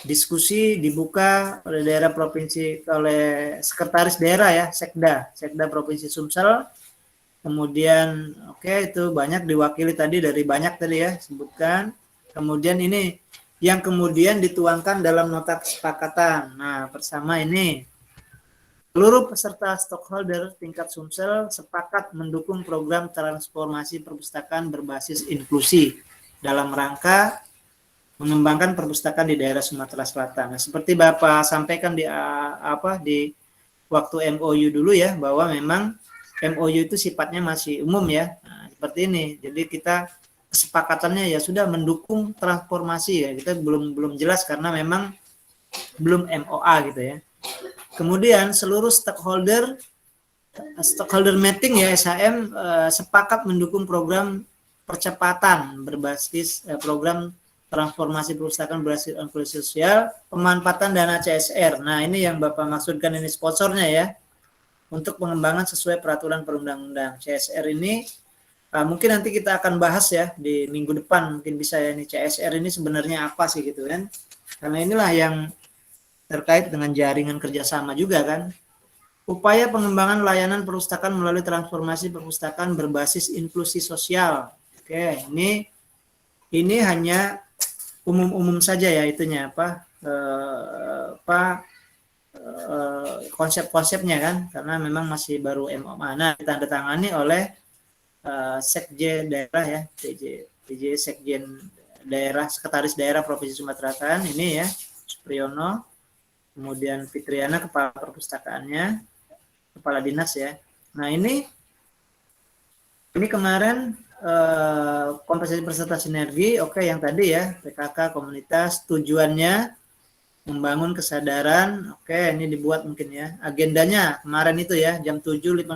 Speaker 1: diskusi dibuka oleh daerah provinsi, oleh sekretaris daerah ya, Sekda Provinsi Sumsel. Kemudian itu banyak diwakili tadi dari banyak tadi ya sebutkan. Kemudian ini yang kemudian dituangkan dalam nota kesepakatan. Nah, bersama ini seluruh peserta stakeholder tingkat Sumsel sepakat mendukung program transformasi perpustakaan berbasis inklusi dalam rangka mengembangkan perpustakaan di daerah Sumatera Selatan. Nah, seperti Bapak sampaikan di waktu MOU dulu ya, bahwa memang MOU itu sifatnya masih umum ya. Nah, seperti ini. Jadi kita kesepakatannya ya sudah mendukung transformasi ya. Kita belum jelas karena memang belum MOA gitu ya. Kemudian seluruh stakeholder meeting ya SHM sepakat mendukung program percepatan berbasis program transformasi perpustakaan berbasis inklusi sosial, pemanfaatan dana CSR. Nah, ini yang Bapak maksudkan, ini sponsornya ya. Untuk pengembangan sesuai peraturan perundang-undang. CSR ini mungkin nanti kita akan bahas ya di minggu depan, mungkin bisa ya, ini CSR ini sebenarnya apa sih gitu kan. Karena inilah yang terkait dengan jaringan kerjasama juga kan. Upaya pengembangan layanan perpustakaan melalui transformasi perpustakaan berbasis inklusi sosial. Oke, ini hanya umum-umum saja ya itunya konsep-konsepnya kan, karena memang masih baru MOA. Nah, ditandatangani oleh Sekjen daerah ya, PJ Sekjen daerah, Sekretaris Daerah Provinsi Sumatera Selatan ini ya, Supriyono, kemudian Fitriana Kepala Perpustakaannya, Kepala Dinas ya. Nah, ini kemarin kompensasi peserta sinergi, yang tadi ya, PKK komunitas, tujuannya membangun kesadaran. Ini dibuat mungkin ya. Agendanya kemarin itu ya, jam 7.50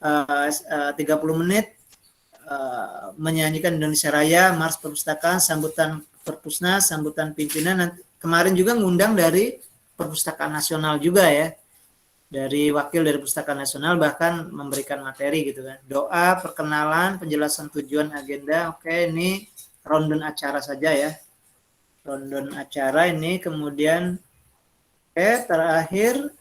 Speaker 1: 30 menit menyanyikan Indonesia Raya, Mars Perpustakaan, sambutan Perpusnas, sambutan pimpinan. Nanti, kemarin juga ngundang dari Perpustakaan Nasional juga ya. Dari wakil dari Perpustakaan Nasional, bahkan memberikan materi gitu kan. Doa, perkenalan, penjelasan tujuan agenda. Ini rundown acara saja ya. Rundown acara ini, kemudian terakhir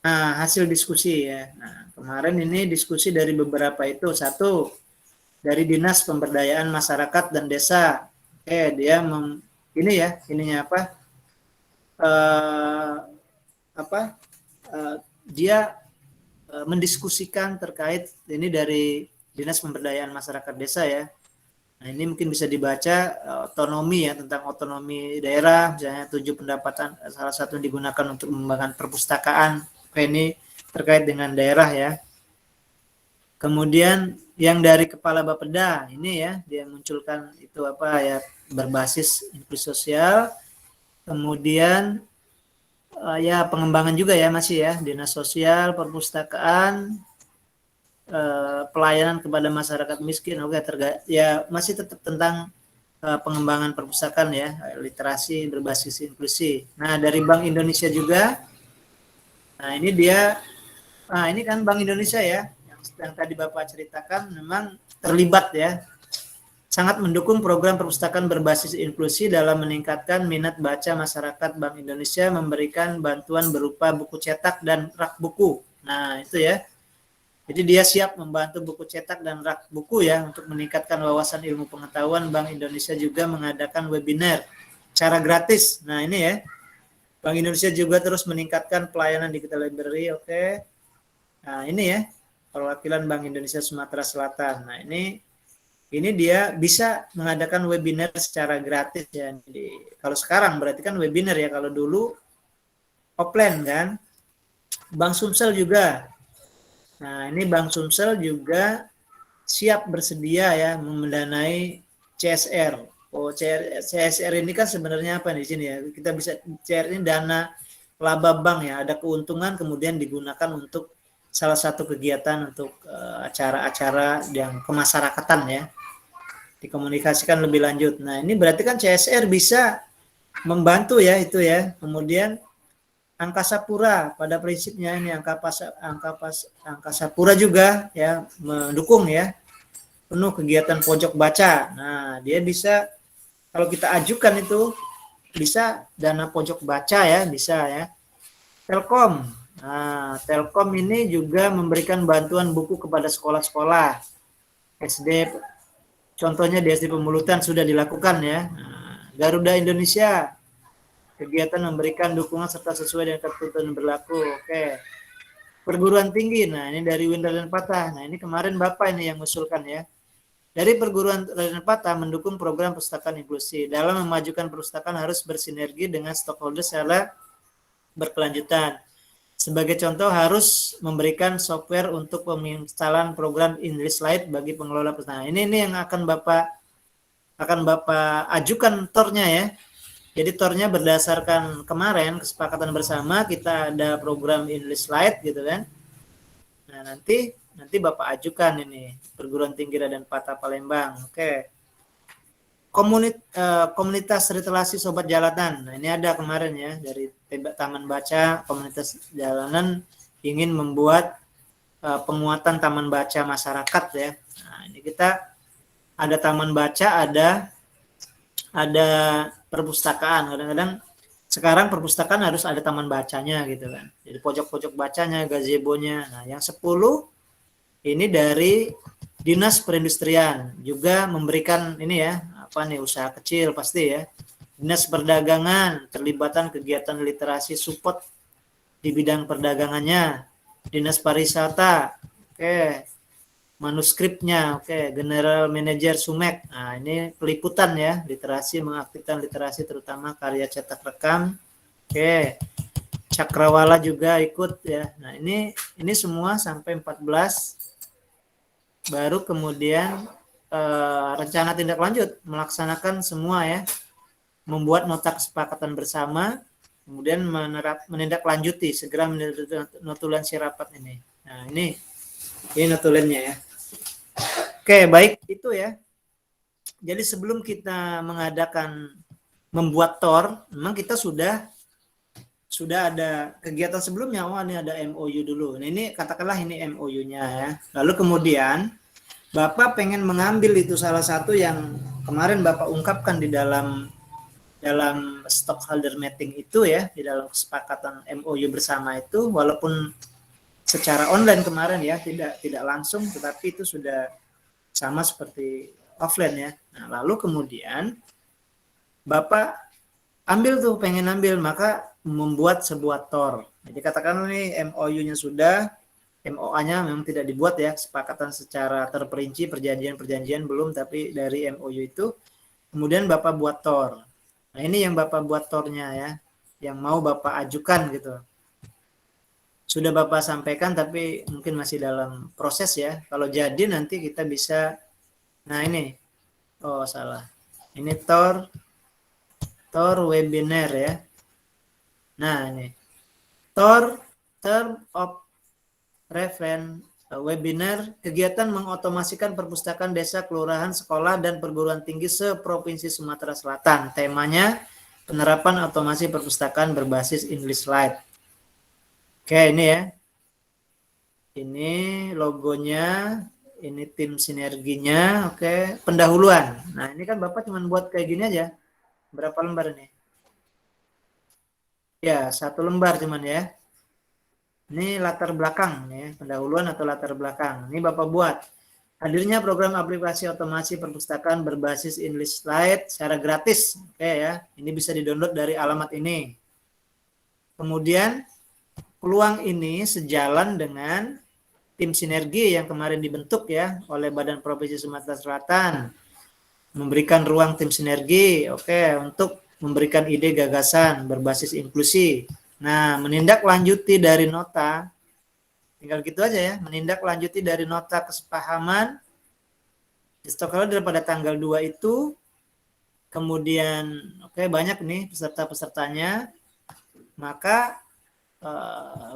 Speaker 1: hasil diskusi ya. Nah, kemarin ini diskusi dari beberapa itu. Satu, dari Dinas Pemberdayaan Masyarakat dan Desa. Dia dia mendiskusikan terkait ini dari Dinas Pemberdayaan Masyarakat Desa ya. Nah, ini mungkin bisa dibaca otonomi ya, tentang otonomi daerah, misalnya 7 pendapatan, salah satu yang digunakan untuk mengembangkan perpustakaan. Ini terkait dengan daerah ya. Kemudian yang dari Kepala Bapeda ini ya, dia munculkan itu berbasis inklusi sosial. Kemudian ya pengembangan juga ya masih ya, Dinas Sosial, Perpustakaan, pelayanan kepada masyarakat miskin. Ya masih tetap tentang pengembangan perpustakaan ya, literasi berbasis inklusi. Nah, dari Bank Indonesia juga. Nah, ini dia. Nah, ini kan Bank Indonesia ya, yang tadi Bapak ceritakan memang terlibat ya. Sangat mendukung program perpustakaan berbasis inklusi dalam meningkatkan minat baca masyarakat. Bank Indonesia memberikan bantuan berupa buku cetak dan rak buku. Nah, itu ya. Jadi dia siap membantu buku cetak dan rak buku ya untuk meningkatkan wawasan ilmu pengetahuan. Bank Indonesia juga mengadakan webinar secara gratis. Nah, ini ya. Bank Indonesia juga terus meningkatkan pelayanan digital library. Oke. Nah, ini ya, perwakilan Bank Indonesia Sumatera Selatan. Nah, ini dia bisa mengadakan webinar secara gratis ya. Jadi, kalau sekarang berarti kan webinar ya, kalau dulu offline kan. Bank Sumsel juga. Nah, ini Bank Sumsel juga siap bersedia ya mendanai CSR. Oh, CSR ini kan sebenarnya apa di sini ya? Kita bisa CSR ini dana laba bank ya, ada keuntungan kemudian digunakan untuk salah satu kegiatan untuk acara-acara yang kemasyarakatan ya. Dikomunikasikan lebih lanjut. Nah, ini berarti kan CSR bisa membantu ya itu ya. Kemudian Angkasa Pura pada prinsipnya ini Angkasa Pura juga ya mendukung ya penuh kegiatan pojok baca. Nah, dia bisa kalau kita ajukan itu bisa dana pojok baca ya, bisa ya. Telkom. Nah, Telkom ini juga memberikan bantuan buku kepada sekolah-sekolah. SD contohnya di SD Pemulutan sudah dilakukan ya. Nah, Garuda Indonesia kegiatan memberikan dukungan serta sesuai dengan ketentuan berlaku. Oke. Perguruan tinggi. Nah, ini dari Win Raden Patah. Nah, ini kemarin Bapak ini yang mengusulkan ya. Dari Perguruan Raden Patah mendukung program perpustakaan inklusi. Dalam memajukan perpustakaan harus bersinergi dengan stakeholder secara berkelanjutan. Sebagai contoh harus memberikan software untuk penginstalan program English Lite bagi pengelola perpustakaan. Nah, ini yang akan Bapak ajukan tornya ya. Jadi tornya berdasarkan kemarin kesepakatan bersama kita ada program English Lite gitu kan. Nah, nanti Bapak ajukan ini Perguruan Tinggi Raden Patah Palembang. Oke. Komunitas literasi sobat jalanan. Nah, ini ada kemarin ya dari Taman Baca komunitas jalanan ingin membuat penguatan taman baca masyarakat ya. Nah, ini kita ada taman baca, ada perpustakaan. Kadang-kadang sekarang perpustakaan harus ada taman bacanya gitu kan. Jadi pojok-pojok bacanya, gazebo-nya. Nah, yang 10 ini dari Dinas Perindustrian juga memberikan ini ya, apa nih usaha kecil pasti ya. Dinas Perdagangan terlibatan kegiatan literasi support di bidang perdagangannya. Dinas Pariwisata, oke. Manuskripnya, oke. General Manager Sumek. Nah, ini peliputan ya, literasi, mengaktifkan literasi terutama karya cetak rekam. Oke. Cakrawala juga ikut ya. Nah, ini semua sampai 14. Baru kemudian rencana tindak lanjut melaksanakan semua ya. Membuat nota kesepakatan bersama, kemudian menindaklanjuti segera notulensi rapat ini. Nah, ini notulennya ya. Oke, baik itu ya. Jadi sebelum kita membuat TOR, memang kita sudah ada kegiatan sebelumnya. Oh, ini ada MOU dulu. Nah, ini katakanlah ini MOU-nya ya. Lalu kemudian Bapak pengen mengambil itu salah satu yang kemarin Bapak ungkapkan di dalam stockholder meeting itu ya, di dalam kesepakatan MOU bersama itu, walaupun secara online kemarin ya, tidak langsung, tetapi itu sudah sama seperti offline ya. Nah, lalu kemudian Bapak pengen ambil, maka membuat sebuah TOR. Jadi katakan ini MOU-nya sudah, MOA-nya memang tidak dibuat ya, kesepakatan secara terperinci, perjanjian belum, tapi dari MOU itu, kemudian Bapak buat TOR. Nah, ini yang Bapak buat TOR-nya ya, yang mau Bapak ajukan gitu. Sudah Bapak sampaikan tapi mungkin masih dalam proses ya. Kalau jadi nanti kita bisa, nah ini, oh salah. Ini TOR webinar ya. Nah ini, TOR Term of Reference webinar kegiatan mengotomasikan perpustakaan desa, kelurahan, sekolah, dan perguruan tinggi se-Provinsi Sumatera Selatan. Temanya penerapan otomasi perpustakaan berbasis English Lite. Oke, ini ya. Ini logonya, ini tim sinerginya, oke. Pendahuluan. Nah, ini kan Bapak cuma buat kayak gini aja. Berapa lembar ini? Ya, 1 lembar cuman ya. Ini latar belakang ya, pendahuluan atau latar belakang. Ini Bapak buat. Hadirnya program aplikasi otomasi perpustakaan berbasis English Lite secara gratis. Oke ya. Ini bisa di-download dari alamat ini. Kemudian peluang ini sejalan dengan tim sinergi yang kemarin dibentuk ya oleh Badan Provinsi Sumatera Selatan, memberikan ruang tim sinergi, untuk memberikan ide gagasan berbasis inklusi. Nah, menindaklanjuti dari nota, tinggal gitu aja ya, menindaklanjuti dari nota kesepahaman di stakeholder pada tanggal 2 itu, kemudian banyak nih peserta-pesertanya, maka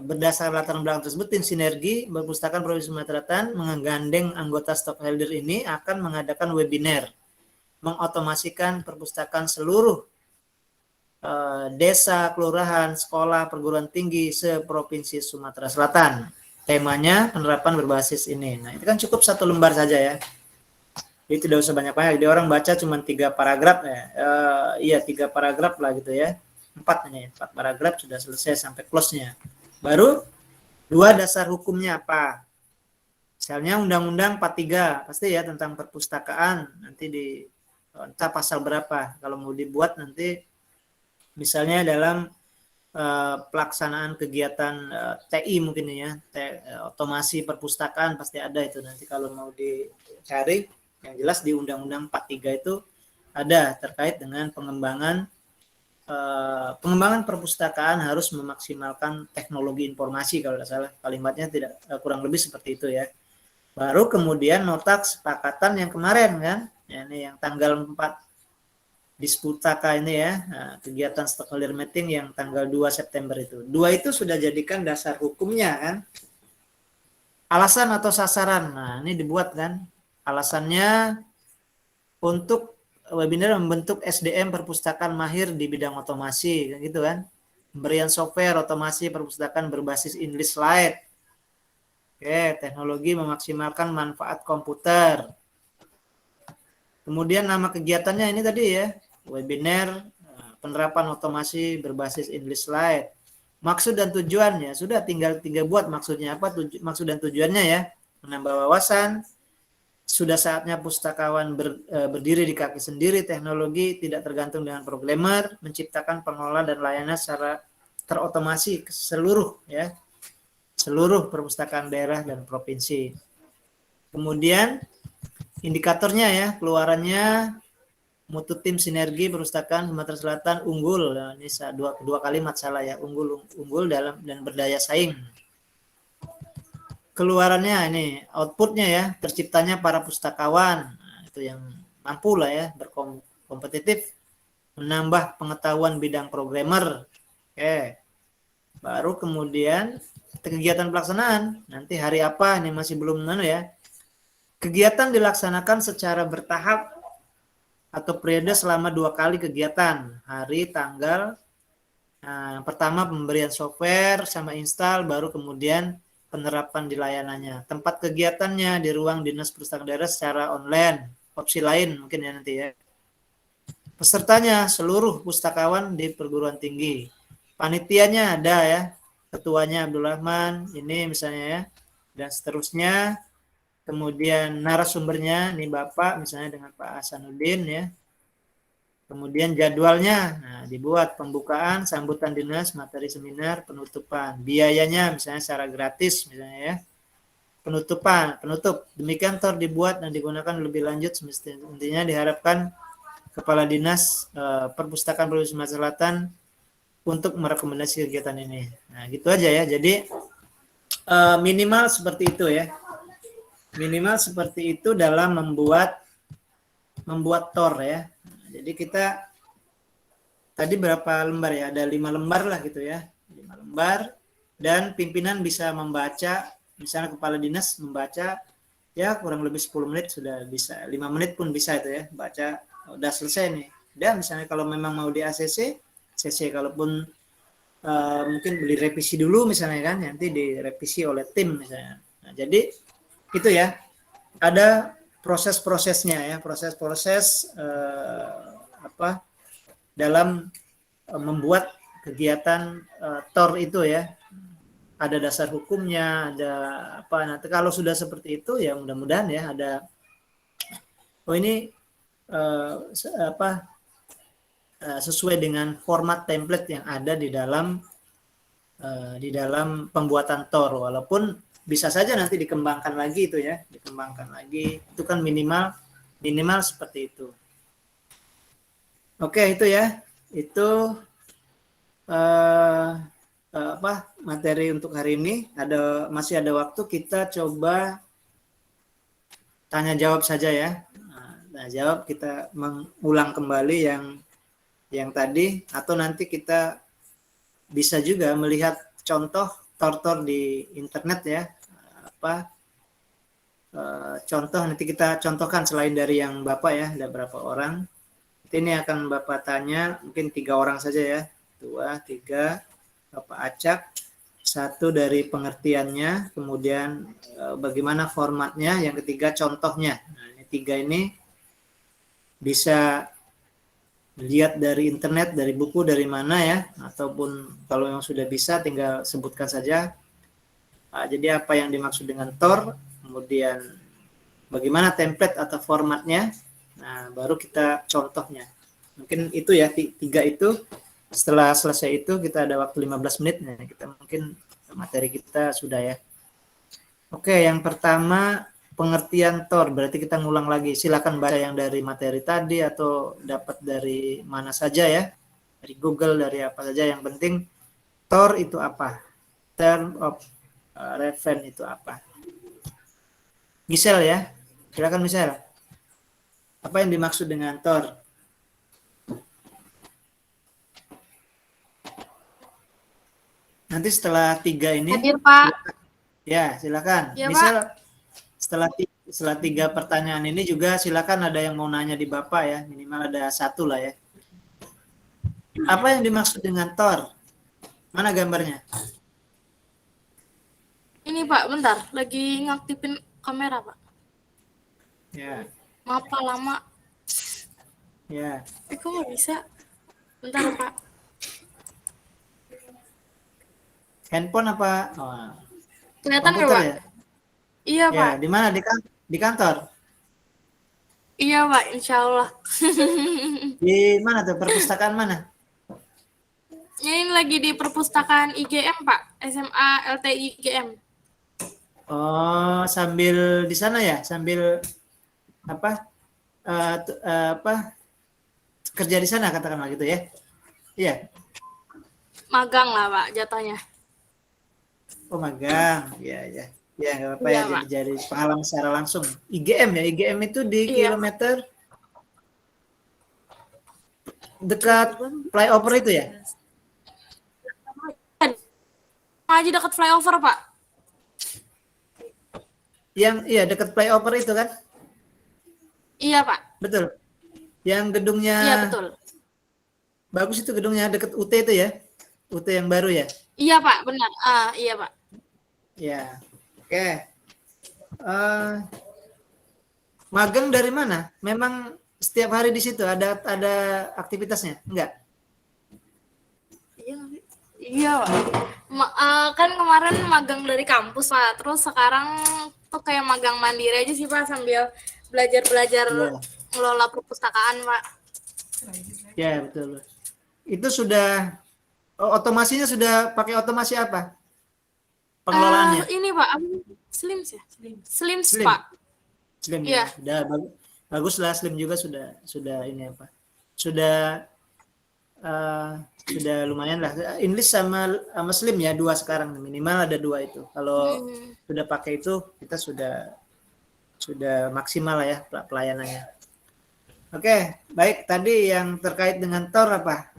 Speaker 1: berdasar latar belakang tersebut, tim sinergi perpustakaan Provinsi Sumatera Selatan menggandeng anggota stakeholder ini akan mengadakan webinar mengotomasikan perpustakaan seluruh desa, kelurahan, sekolah, perguruan tinggi seprovinsi Sumatera Selatan. Temanya penerapan berbasis ini. Nah, itu kan cukup 1 lembar saja ya. Jadi tidak usah banyak-banyak. Jadi orang baca cuma 3 paragraf ya. 3 paragraf lah gitu ya. 4 paragraf sudah selesai sampai close-nya. Baru 2 dasar hukumnya apa? Misalnya Undang-Undang 43 pasti ya tentang perpustakaan, nanti di entah pasal berapa kalau mau dibuat nanti, misalnya dalam pelaksanaan kegiatan TI mungkin ya, otomasi perpustakaan pasti ada itu nanti kalau mau dicari. Yang jelas di Undang-Undang 43 itu ada terkait dengan pengembangan perpustakaan harus memaksimalkan teknologi informasi, kalau tidak salah kalimatnya, tidak kurang lebih seperti itu ya. Baru kemudian nota kesepakatan yang kemarin kan, ya, ini yang tanggal 4 Disputaka ini ya, kegiatan stakeholder meeting yang tanggal 2 September itu. 2 itu sudah jadikan dasar hukumnya kan. Alasan atau sasaran, nah ini dibuat kan. Alasannya untuk webinar membentuk SDM perpustakaan mahir di bidang otomasi, gitu kan. Pemberian software otomasi perpustakaan berbasis English Lite. Teknologi memaksimalkan manfaat komputer. Kemudian nama kegiatannya ini tadi ya, webinar penerapan otomasi berbasis English Lite. Maksud dan tujuannya sudah tinggal buat maksudnya apa, maksud dan tujuannya ya, menambah wawasan. Sudah saatnya pustakawan berdiri di kaki sendiri, teknologi tidak tergantung dengan programmer, menciptakan pengelola dan layanan secara terotomasi ke seluruh perpustakaan daerah dan provinsi. Kemudian indikatornya ya, keluarannya mutu tim sinergi perpustakaan Sumatera Selatan unggul. Nah, ini dua kalimat salah ya, unggul dalam dan berdaya saing. Keluarannya ini, outputnya ya, terciptanya para pustakawan, nah, itu yang mampu lah ya, berkompetitif, menambah pengetahuan bidang programmer. Baru kemudian kegiatan pelaksanaan, nanti hari apa ini masih belum ya. Kegiatan dilaksanakan secara bertahap atau periode selama 2 kali kegiatan, hari, tanggal. Nah, yang pertama pemberian software sama install, baru kemudian penerapan di layanannya. Tempat kegiatannya di ruang dinas perpustakaan daerah secara online, opsi lain mungkin ya nanti ya. Pesertanya seluruh pustakawan di perguruan tinggi. Panitianya ada ya, ketuanya Abdul Rahman, ini misalnya ya, dan seterusnya. Kemudian narasumbernya nih Bapak misalnya dengan Pak Hasanuddin ya. Kemudian jadwalnya, nah dibuat pembukaan, sambutan dinas, materi seminar, penutupan. Biayanya misalnya secara gratis misalnya ya. Penutup. Demikian dibuat dan digunakan lebih lanjut semestinya. Intinya diharapkan Kepala Dinas Perpustakaan Provinsi Sumatera Selatan untuk merekomendasi kegiatan ini. Nah, gitu aja ya. Jadi minimal seperti itu ya. Minimal seperti itu dalam membuat TOR ya. Jadi kita tadi berapa lembar ya? Ada 5 lembar lah gitu ya. 5 lembar dan pimpinan bisa membaca, misalnya kepala dinas membaca ya kurang lebih 10 menit sudah bisa. 5 menit pun bisa itu ya. Baca udah selesai nih. Dan misalnya kalau memang mau di ACC, kalaupun mungkin beli revisi dulu misalnya kan, nanti direvisi oleh tim misalnya. Nah, jadi itu ya, ada proses-prosesnya ya, proses-proses dalam membuat kegiatan TOR itu ya. Ada dasar hukumnya, ada apa. Nanti kalau sudah seperti itu ya mudah-mudahan ya ada ini sesuai dengan format template yang ada di dalam di dalam pembuatan Tor, walaupun bisa saja nanti dikembangkan lagi itu ya, dikembangkan lagi, itu kan minimal seperti itu. Oke, itu ya, itu materi untuk hari ini. Masih ada waktu, kita coba tanya jawab saja ya. Nah, jawab, kita mengulang kembali yang tadi, atau nanti kita bisa juga melihat contoh tor-tor di internet ya. Contoh nanti kita contohkan selain dari yang Bapak ya, ada berapa orang. Ini akan Bapak tanya, mungkin 3 orang saja ya. 2, 3, Bapak acak. 1 dari pengertiannya, kemudian bagaimana formatnya, yang ketiga contohnya. Nah, ini 3 ini bisa lihat dari internet, dari buku, dari mana ya, ataupun kalau yang sudah bisa tinggal sebutkan saja. Jadi apa yang dimaksud dengan Tor, kemudian bagaimana template atau formatnya, nah baru kita contohnya. Mungkin itu ya, 3 itu. Setelah selesai itu kita ada waktu 15 menit, nah kita mungkin materi kita sudah ya. Oke, yang pertama pengertian Tor, berarti kita ngulang lagi. Silakan baca yang dari materi tadi atau dapat dari mana saja ya, dari Google, dari apa saja. Yang penting Tor itu apa, term of reference itu apa. Misal ya, silakan misal. Apa yang dimaksud dengan Tor? Nanti setelah 3 ini.
Speaker 3: Hadir, Pak.
Speaker 1: Ya, silakan.
Speaker 3: Ya,
Speaker 1: misal setelah 3 pertanyaan ini juga silakan ada yang mau nanya di Bapak ya, minimal ada 1 lah ya. Apa yang dimaksud dengan Tor? Mana gambarnya?
Speaker 3: Ini Pak, bentar. Lagi ngaktifin kamera, Pak.
Speaker 1: Ya.
Speaker 3: Maaf Pak, lama.
Speaker 1: Ya.
Speaker 3: Kok nggak bisa? Bentar Pak.
Speaker 1: Handphone apa? Oh,
Speaker 3: Kelihatan nggak
Speaker 1: komputer
Speaker 3: Pak?
Speaker 1: ya?
Speaker 3: Iya
Speaker 1: Ya,
Speaker 3: Pak.
Speaker 1: di mana? Di kantor?
Speaker 3: Iya Pak, insya Allah.
Speaker 1: Di mana tuh? Perpustakaan mana?
Speaker 3: Ini lagi di perpustakaan IGM Pak, SMA LTI IGM.
Speaker 1: Oh, sambil di sana ya? Sambil apa? Kerja di sana katakanlah gitu ya? Iya.
Speaker 3: Magang lah Pak, jatuhnya.
Speaker 1: Oh, magang. Iya, ya. Ya, nggak apa-apa
Speaker 3: Iya,
Speaker 1: ya,
Speaker 3: Pak.
Speaker 1: jadi pengalaman secara langsung. IGM ya, IGM itu di
Speaker 3: Iya.
Speaker 1: kilometer dekat flyover itu ya?
Speaker 3: Aja dekat flyover Pak.
Speaker 1: Yang iya dekat flyover itu kan?
Speaker 3: Iya Pak.
Speaker 1: Betul. Yang gedungnya
Speaker 3: Iya betul.
Speaker 1: bagus itu, gedungnya dekat UT itu ya? UT yang baru ya?
Speaker 3: Iya Pak, benar. Iya Pak.
Speaker 1: Ya. Oke. Magang dari mana? Memang setiap hari di situ ada aktivitasnya? Enggak?
Speaker 3: Iya Pak. Kan kemarin magang dari kampus Pak. Terus sekarang tuh kayak magang mandiri aja sih Pak, sambil belajar ngelola perpustakaan Pak.
Speaker 1: Ya, betul. Itu sudah otomasinya sudah pakai otomasi apa? Pengelolaannya?
Speaker 3: Ini Pak, Slims ya? Slims Pak.
Speaker 1: Slim
Speaker 3: Iya.
Speaker 1: ya. Sudah bagus lah, Slim juga sudah ini apa? Sudah lumayan lah. English sama Slim ya, 2 sekarang, minimal ada 2 itu. Kalau sudah pakai itu kita sudah maksimal lah ya pelayanannya. Oke, baik. Tadi yang terkait dengan Tor apa?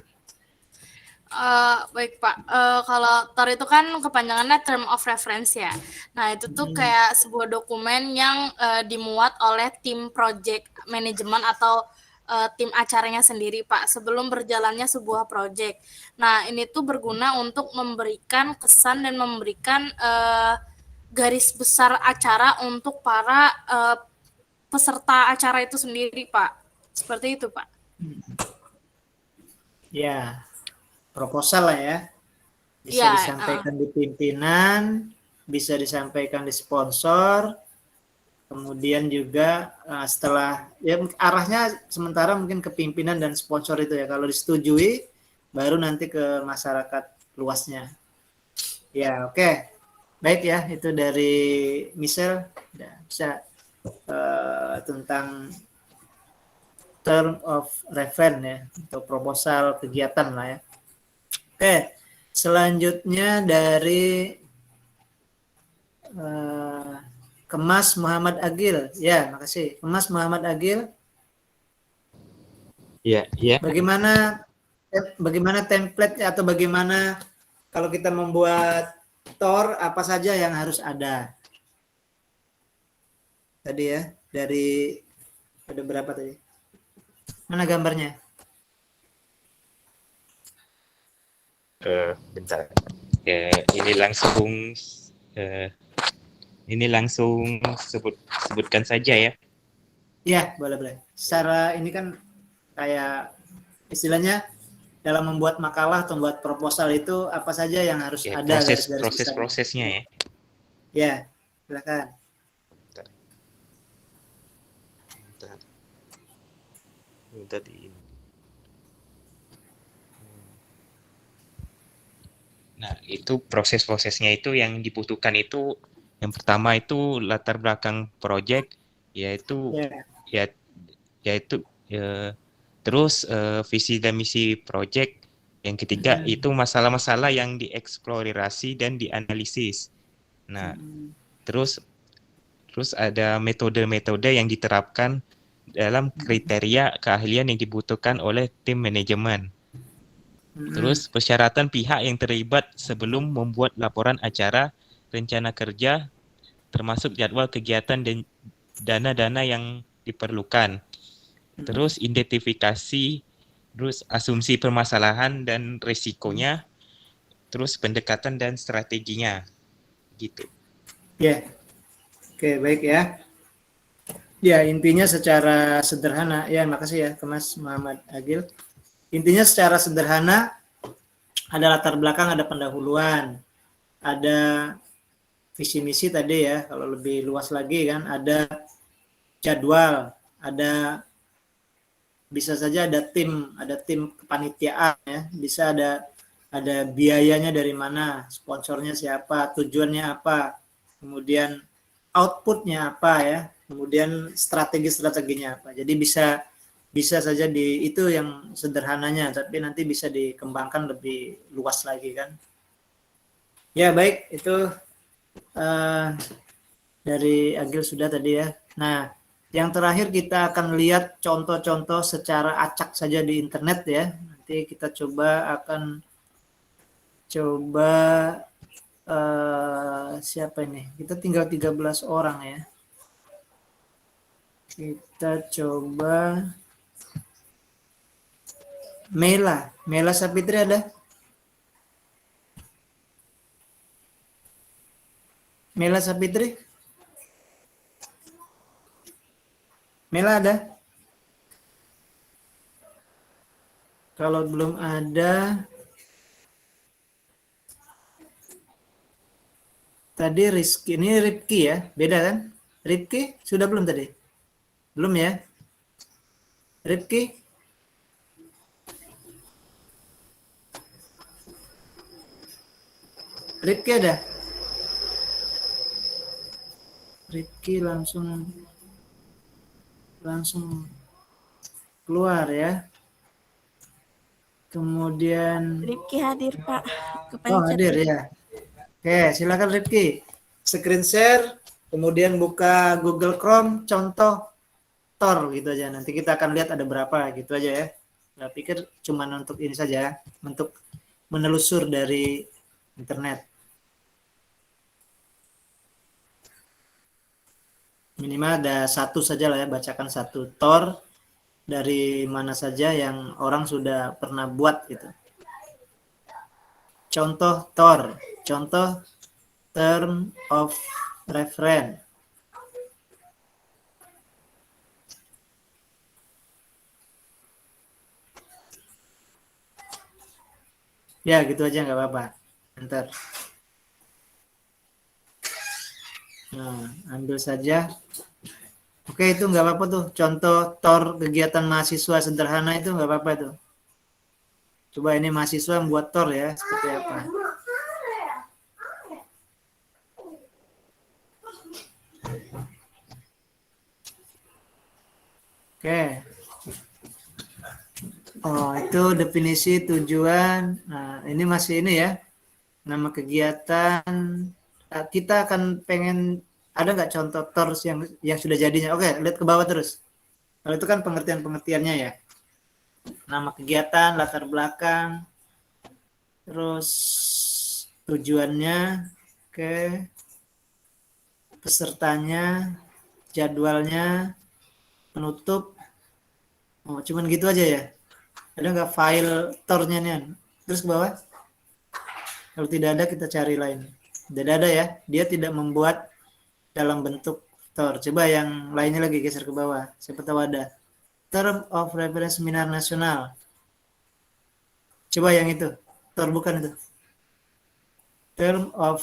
Speaker 3: Baik Pak, kalau TOR itu kan kepanjangannya Term of Reference ya. Nah itu tuh kayak sebuah dokumen yang dimuat oleh tim project management atau tim acaranya sendiri Pak, sebelum berjalannya sebuah project. Nah ini tuh berguna untuk memberikan kesan dan memberikan garis besar acara untuk para peserta acara itu sendiri Pak. Seperti itu Pak.
Speaker 1: Ya. Proposal lah ya, bisa
Speaker 3: Ya,
Speaker 1: disampaikan di pimpinan, bisa disampaikan di sponsor, kemudian juga setelah ya arahnya sementara mungkin ke pimpinan dan sponsor itu ya, kalau disetujui baru nanti ke masyarakat luasnya. Ya, oke. Baik ya, itu dari Michelle. Udah bisa tentang term of reference ya, atau proposal kegiatan lah ya. Oke, selanjutnya dari Kemas Muhammad Agil. Ya, makasih. Kemas Muhammad Agil.
Speaker 7: Ya, ya.
Speaker 1: Bagaimana template atau bagaimana kalau kita membuat Tor, apa saja yang harus ada? Tadi ya, dari ada berapa tadi? Mana gambarnya?
Speaker 7: Bentar. Ini langsung sebutkan saja ya.
Speaker 1: Ya, boleh. Secara ini kan kayak istilahnya dalam membuat makalah atau membuat proposal itu apa saja yang harus
Speaker 7: Ya,
Speaker 1: ada
Speaker 7: prosesnya ya.
Speaker 1: Ya, silakan.
Speaker 7: Tadi. Nah, itu proses-prosesnya itu yang dibutuhkan itu yang pertama itu latar belakang proyek yaitu terus visi dan misi proyek. Yang ketiga itu masalah-masalah yang dieksplorasi dan dianalisis. Nah, terus ada metode-metode yang diterapkan dalam kriteria keahlian yang dibutuhkan oleh tim manajemen. Terus persyaratan pihak yang terlibat sebelum membuat laporan acara, rencana kerja, termasuk jadwal kegiatan dan dana-dana yang diperlukan. Terus identifikasi, terus asumsi permasalahan dan risikonya, terus pendekatan dan strateginya, gitu.
Speaker 1: Ya, oke, baik ya. Ya, intinya secara sederhana, ya makasih ya ke Mas Muhammad Agil. Intinya secara sederhana ada latar belakang, ada pendahuluan, ada visi misi tadi ya, kalau lebih luas lagi kan ada jadwal, ada bisa saja ada tim kepanitiaan ya, bisa ada biayanya dari mana, sponsornya siapa, tujuannya apa, kemudian outputnya apa ya, kemudian strateginya apa. Jadi bisa saja itu yang sederhananya, tapi nanti bisa dikembangkan lebih luas lagi kan. Ya baik, itu dari Agil sudah tadi ya. Nah, yang terakhir kita akan lihat contoh-contoh secara acak saja di internet ya. Nanti kita siapa ini? Kita tinggal 13 orang ya. Kita coba Mela Sapitri ada? Mela Sapitri? Mela ada? Kalau belum ada, tadi Rizky, ini Ripki ya, beda kan? Ripki sudah belum tadi? Belum ya? Ripki? Ripki ada? Ripki langsung keluar ya. Kemudian
Speaker 8: Ripki hadir Pak.
Speaker 1: hadir ya. Oke, silakan Ripki. Screen share, kemudian buka Google Chrome, contoh Tor gitu aja. Nanti kita akan lihat ada berapa gitu aja ya. Saya pikir cuma untuk ini saja, untuk menelusur dari internet. Minimal ada satu saja lah ya, bacakan satu Tor dari mana saja yang orang sudah pernah buat gitu. Contoh Tor, contoh term of reference. Ya gitu aja nggak apa-apa. Enter. Nah, ambil saja. Oke, itu nggak apa-apa tuh. Contoh Tor kegiatan mahasiswa sederhana itu nggak apa-apa tuh. Coba ini mahasiswa membuat Tor ya, seperti apa. Oke. Oh, itu definisi tujuan. Nah, ini masih ini ya. Nama kegiatan. Kita akan pengen ada nggak contoh TORS yang sudah jadinya? Oke, lihat ke bawah terus. Kalau itu kan pengertian-pengertiannya ya. Nama kegiatan, latar belakang, terus tujuannya, oke, pesertanya, jadwalnya, penutup. Oh, cuman gitu aja ya. Ada nggak file tornya nih? Terus ke bawah. Kalau tidak ada kita cari lain. Tidak ada ya. Dia tidak membuat dalam bentuk tor. Coba yang lainnya lagi geser ke bawah. Siapa tahu ada. Term of Reference Seminar Nasional. Coba yang itu. Tor bukan itu. Term of.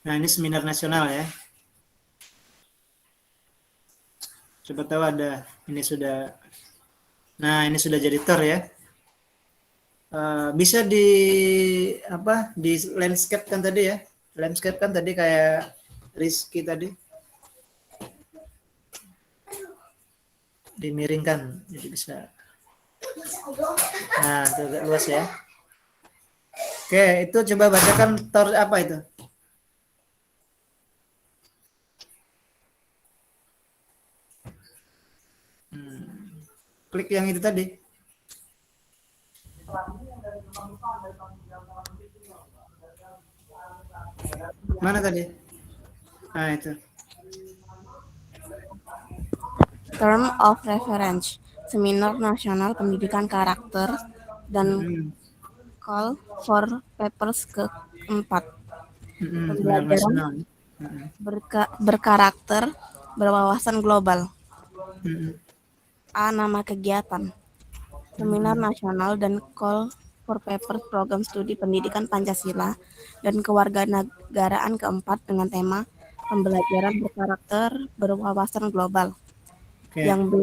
Speaker 1: Nah ini seminar nasional ya. Coba tahu ada. Ini sudah. Nah ini sudah jadi tor ya. Bisa di apa di landscape kan tadi ya, landscape kan tadi kayak Rizky tadi dimiringkan jadi bisa. Nah itu agak luas ya. Oke, itu coba bacakan tor apa itu. Klik yang itu tadi. Mana tadi? Nah itu.
Speaker 8: Term of Reference, Seminar Nasional Pendidikan Karakter, dan Call for Papers keempat. Pembelajaran berkarakter berwawasan global. A. Nama kegiatan. Seminar Nasional dan Call for Papers Program Studi Pendidikan Pancasila dan Kewarganegaraan keempat dengan tema Pembelajaran berkarakter berwawasan global.
Speaker 1: Oke.
Speaker 8: Yang B.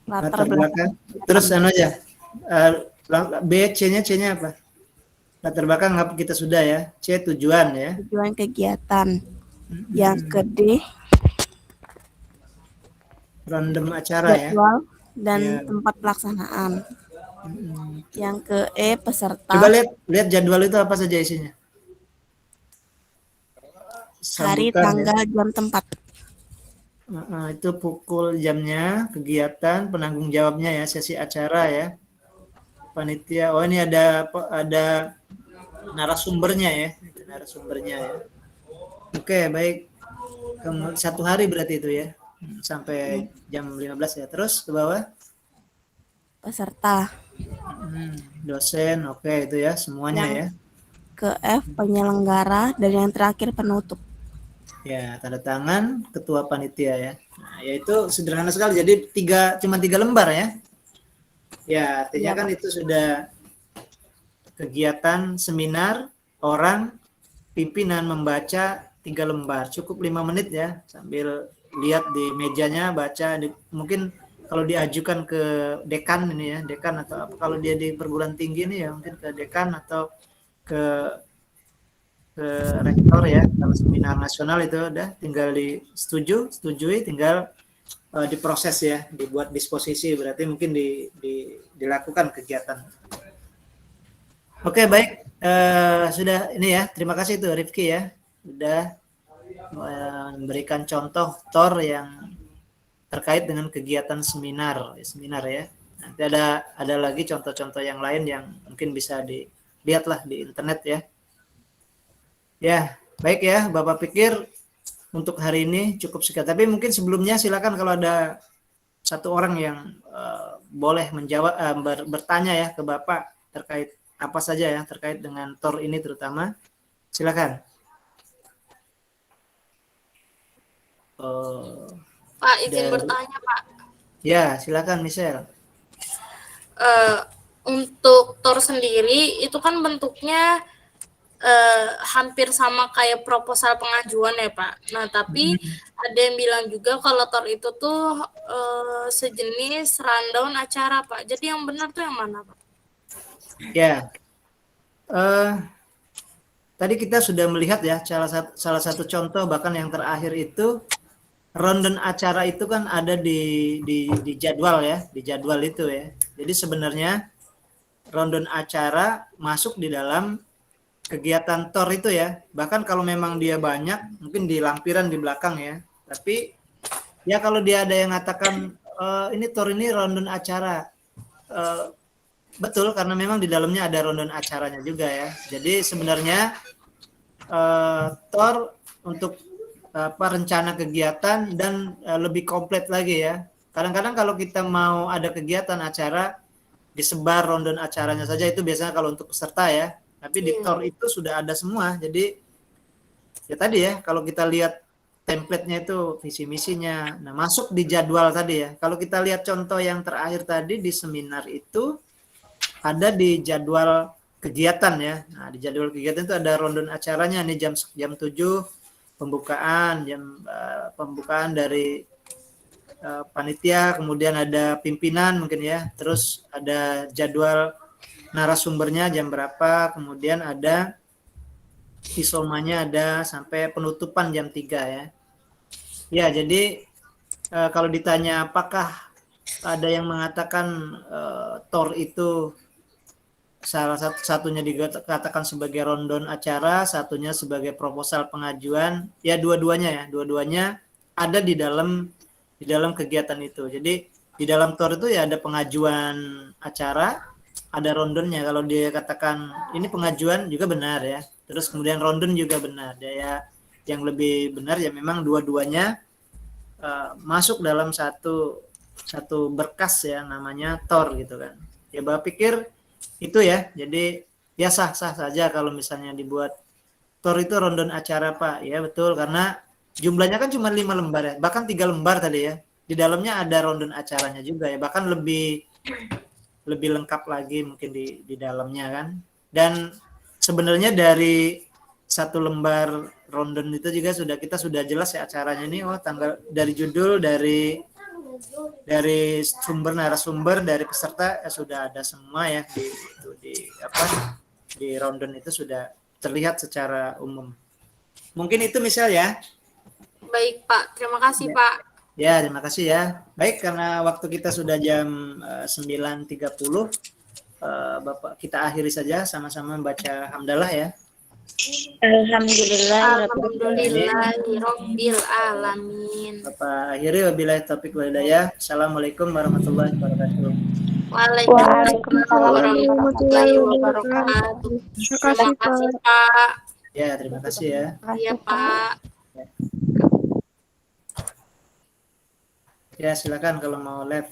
Speaker 1: Latar belakang. Terus aja. B, C-nya apa? Latar belakang kita sudah ya. C tujuan ya.
Speaker 8: Tujuan kegiatan. Yang ke D.
Speaker 1: Random acara
Speaker 8: jadwal
Speaker 1: ya.
Speaker 8: Dan tempat pelaksanaan. Yang ke E peserta.
Speaker 1: Coba lihat jadwal itu apa saja isinya.
Speaker 8: Hari, tanggal, jam, tempat.
Speaker 1: Itu pukul, jamnya, kegiatan, penanggung jawabnya ya, sesi acara ya, panitia. Oh ini ada narasumbernya ya, narasumbernya ya. Oke baik, 1 hari berarti itu ya, sampai jam 15 ya. Terus ke bawah.
Speaker 8: Peserta.
Speaker 1: Dosen, oke itu ya semuanya ya.
Speaker 8: Ke F penyelenggara dan yang terakhir penutup.
Speaker 1: Ya, tanda tangan ketua panitia ya. Nah, yaitu sederhana sekali. Jadi cuma 3 lembar ya. Ya, artinya kan itu sudah kegiatan seminar orang pimpinan membaca 3 lembar. Cukup 5 menit ya, sambil lihat di mejanya baca. Mungkin kalau diajukan ke dekan ini ya, dekan atau apa, kalau dia di perguruan tinggi ini ya mungkin ke dekan atau ke rektor ya. Kalau seminar nasional itu udah tinggal setujui, tinggal diproses ya, dibuat disposisi, berarti mungkin dilakukan kegiatan. Oke baik, sudah ini ya, terima kasih tuh Rifki ya, sudah memberikan contoh TOR yang terkait dengan kegiatan seminar ya. Nanti ada lagi contoh-contoh yang lain yang mungkin bisa dilihatlah di internet ya. Ya, baik ya, Bapak pikir untuk hari ini cukup sekian. Tapi mungkin sebelumnya silakan kalau ada satu orang yang boleh menjawab, bertanya ya ke Bapak terkait apa saja ya, terkait dengan TOR ini terutama. Silakan.
Speaker 3: Pak, izin bertanya Pak.
Speaker 1: Ya, silakan Michelle.
Speaker 3: Untuk TOR sendiri itu kan bentuknya hampir sama kayak proposal pengajuan ya Pak. Nah tapi ada yang bilang juga kalau TOR itu tuh sejenis rundown acara Pak. Jadi yang benar tuh yang mana Pak?
Speaker 1: Ya, tadi kita sudah melihat ya salah satu contoh, bahkan yang terakhir itu Rundown acara itu kan ada di jadwal ya, di jadwal itu ya. Jadi sebenarnya rundown acara masuk di dalam kegiatan TOR itu ya. Bahkan kalau memang dia banyak, mungkin di lampiran di belakang ya. Tapi ya kalau dia ada yang mengatakan ini TOR ini rundown acara, betul karena memang di dalamnya ada rundown acaranya juga ya. Jadi sebenarnya TOR untuk rencana kegiatan dan lebih komplit lagi ya. Kadang-kadang kalau kita mau ada kegiatan acara disebar rundown acaranya saja, itu biasanya kalau untuk peserta ya. Tapi di TOR itu sudah ada semua. Jadi ya tadi ya, kalau kita lihat template-nya itu visi misinya. Nah, masuk di jadwal tadi ya. Kalau kita lihat contoh yang terakhir tadi di seminar itu ada di jadwal kegiatan ya. Nah, di jadwal kegiatan itu ada rundown acaranya nih jam 7 pembukaan, pembukaan dari panitia, kemudian ada pimpinan mungkin ya, terus ada jadwal narasumbernya jam berapa, kemudian ada isomanya ada sampai penutupan jam 3 ya. Ya, jadi kalau ditanya apakah ada yang mengatakan TOR itu salah satunya dikatakan sebagai rundown acara, satunya sebagai proposal pengajuan, ya dua-duanya ada di dalam kegiatan itu. Jadi di dalam TOR itu ya ada pengajuan acara, ada rundownnya. Kalau dia katakan ini pengajuan juga benar ya. Terus kemudian rundown juga benar. Ya yang lebih benar ya memang dua-duanya masuk dalam satu berkas ya namanya TOR gitu kan. Ya Bapak pikir itu ya, jadi ya sah-sah saja kalau misalnya dibuat TOR itu rundown acara Pak, ya betul karena jumlahnya kan cuma 5 lembar ya, bahkan 3 lembar tadi ya, di dalamnya ada rundown acaranya juga ya, bahkan lebih lengkap lagi mungkin di dalamnya kan, dan sebenarnya dari satu lembar rundown itu juga kita sudah jelas ya acaranya ini, tanggal dari judul, dari sumber narasumber, dari peserta sudah ada semua ya di rundown itu sudah terlihat secara umum. Mungkin itu misal ya.
Speaker 3: Baik Pak, terima kasih
Speaker 1: Ya.
Speaker 3: Pak.
Speaker 1: Ya, terima kasih ya. Baik, karena waktu kita sudah jam 9.30, Bapak kita akhiri saja sama-sama membaca hamdalah ya.
Speaker 3: Alhamdulillahirabbil alamin.
Speaker 1: Bapak akhiri, wabillahi taufiq wal hidayah. Assalamualaikum warahmatullahi wabarakatuh.
Speaker 3: Waalaikumsalam warahmatullahi wabarakatuh. Terima kasih Pak.
Speaker 1: Ya, terima kasih ya.
Speaker 3: Iya Pak.
Speaker 1: Ya, silakan kalau mau live.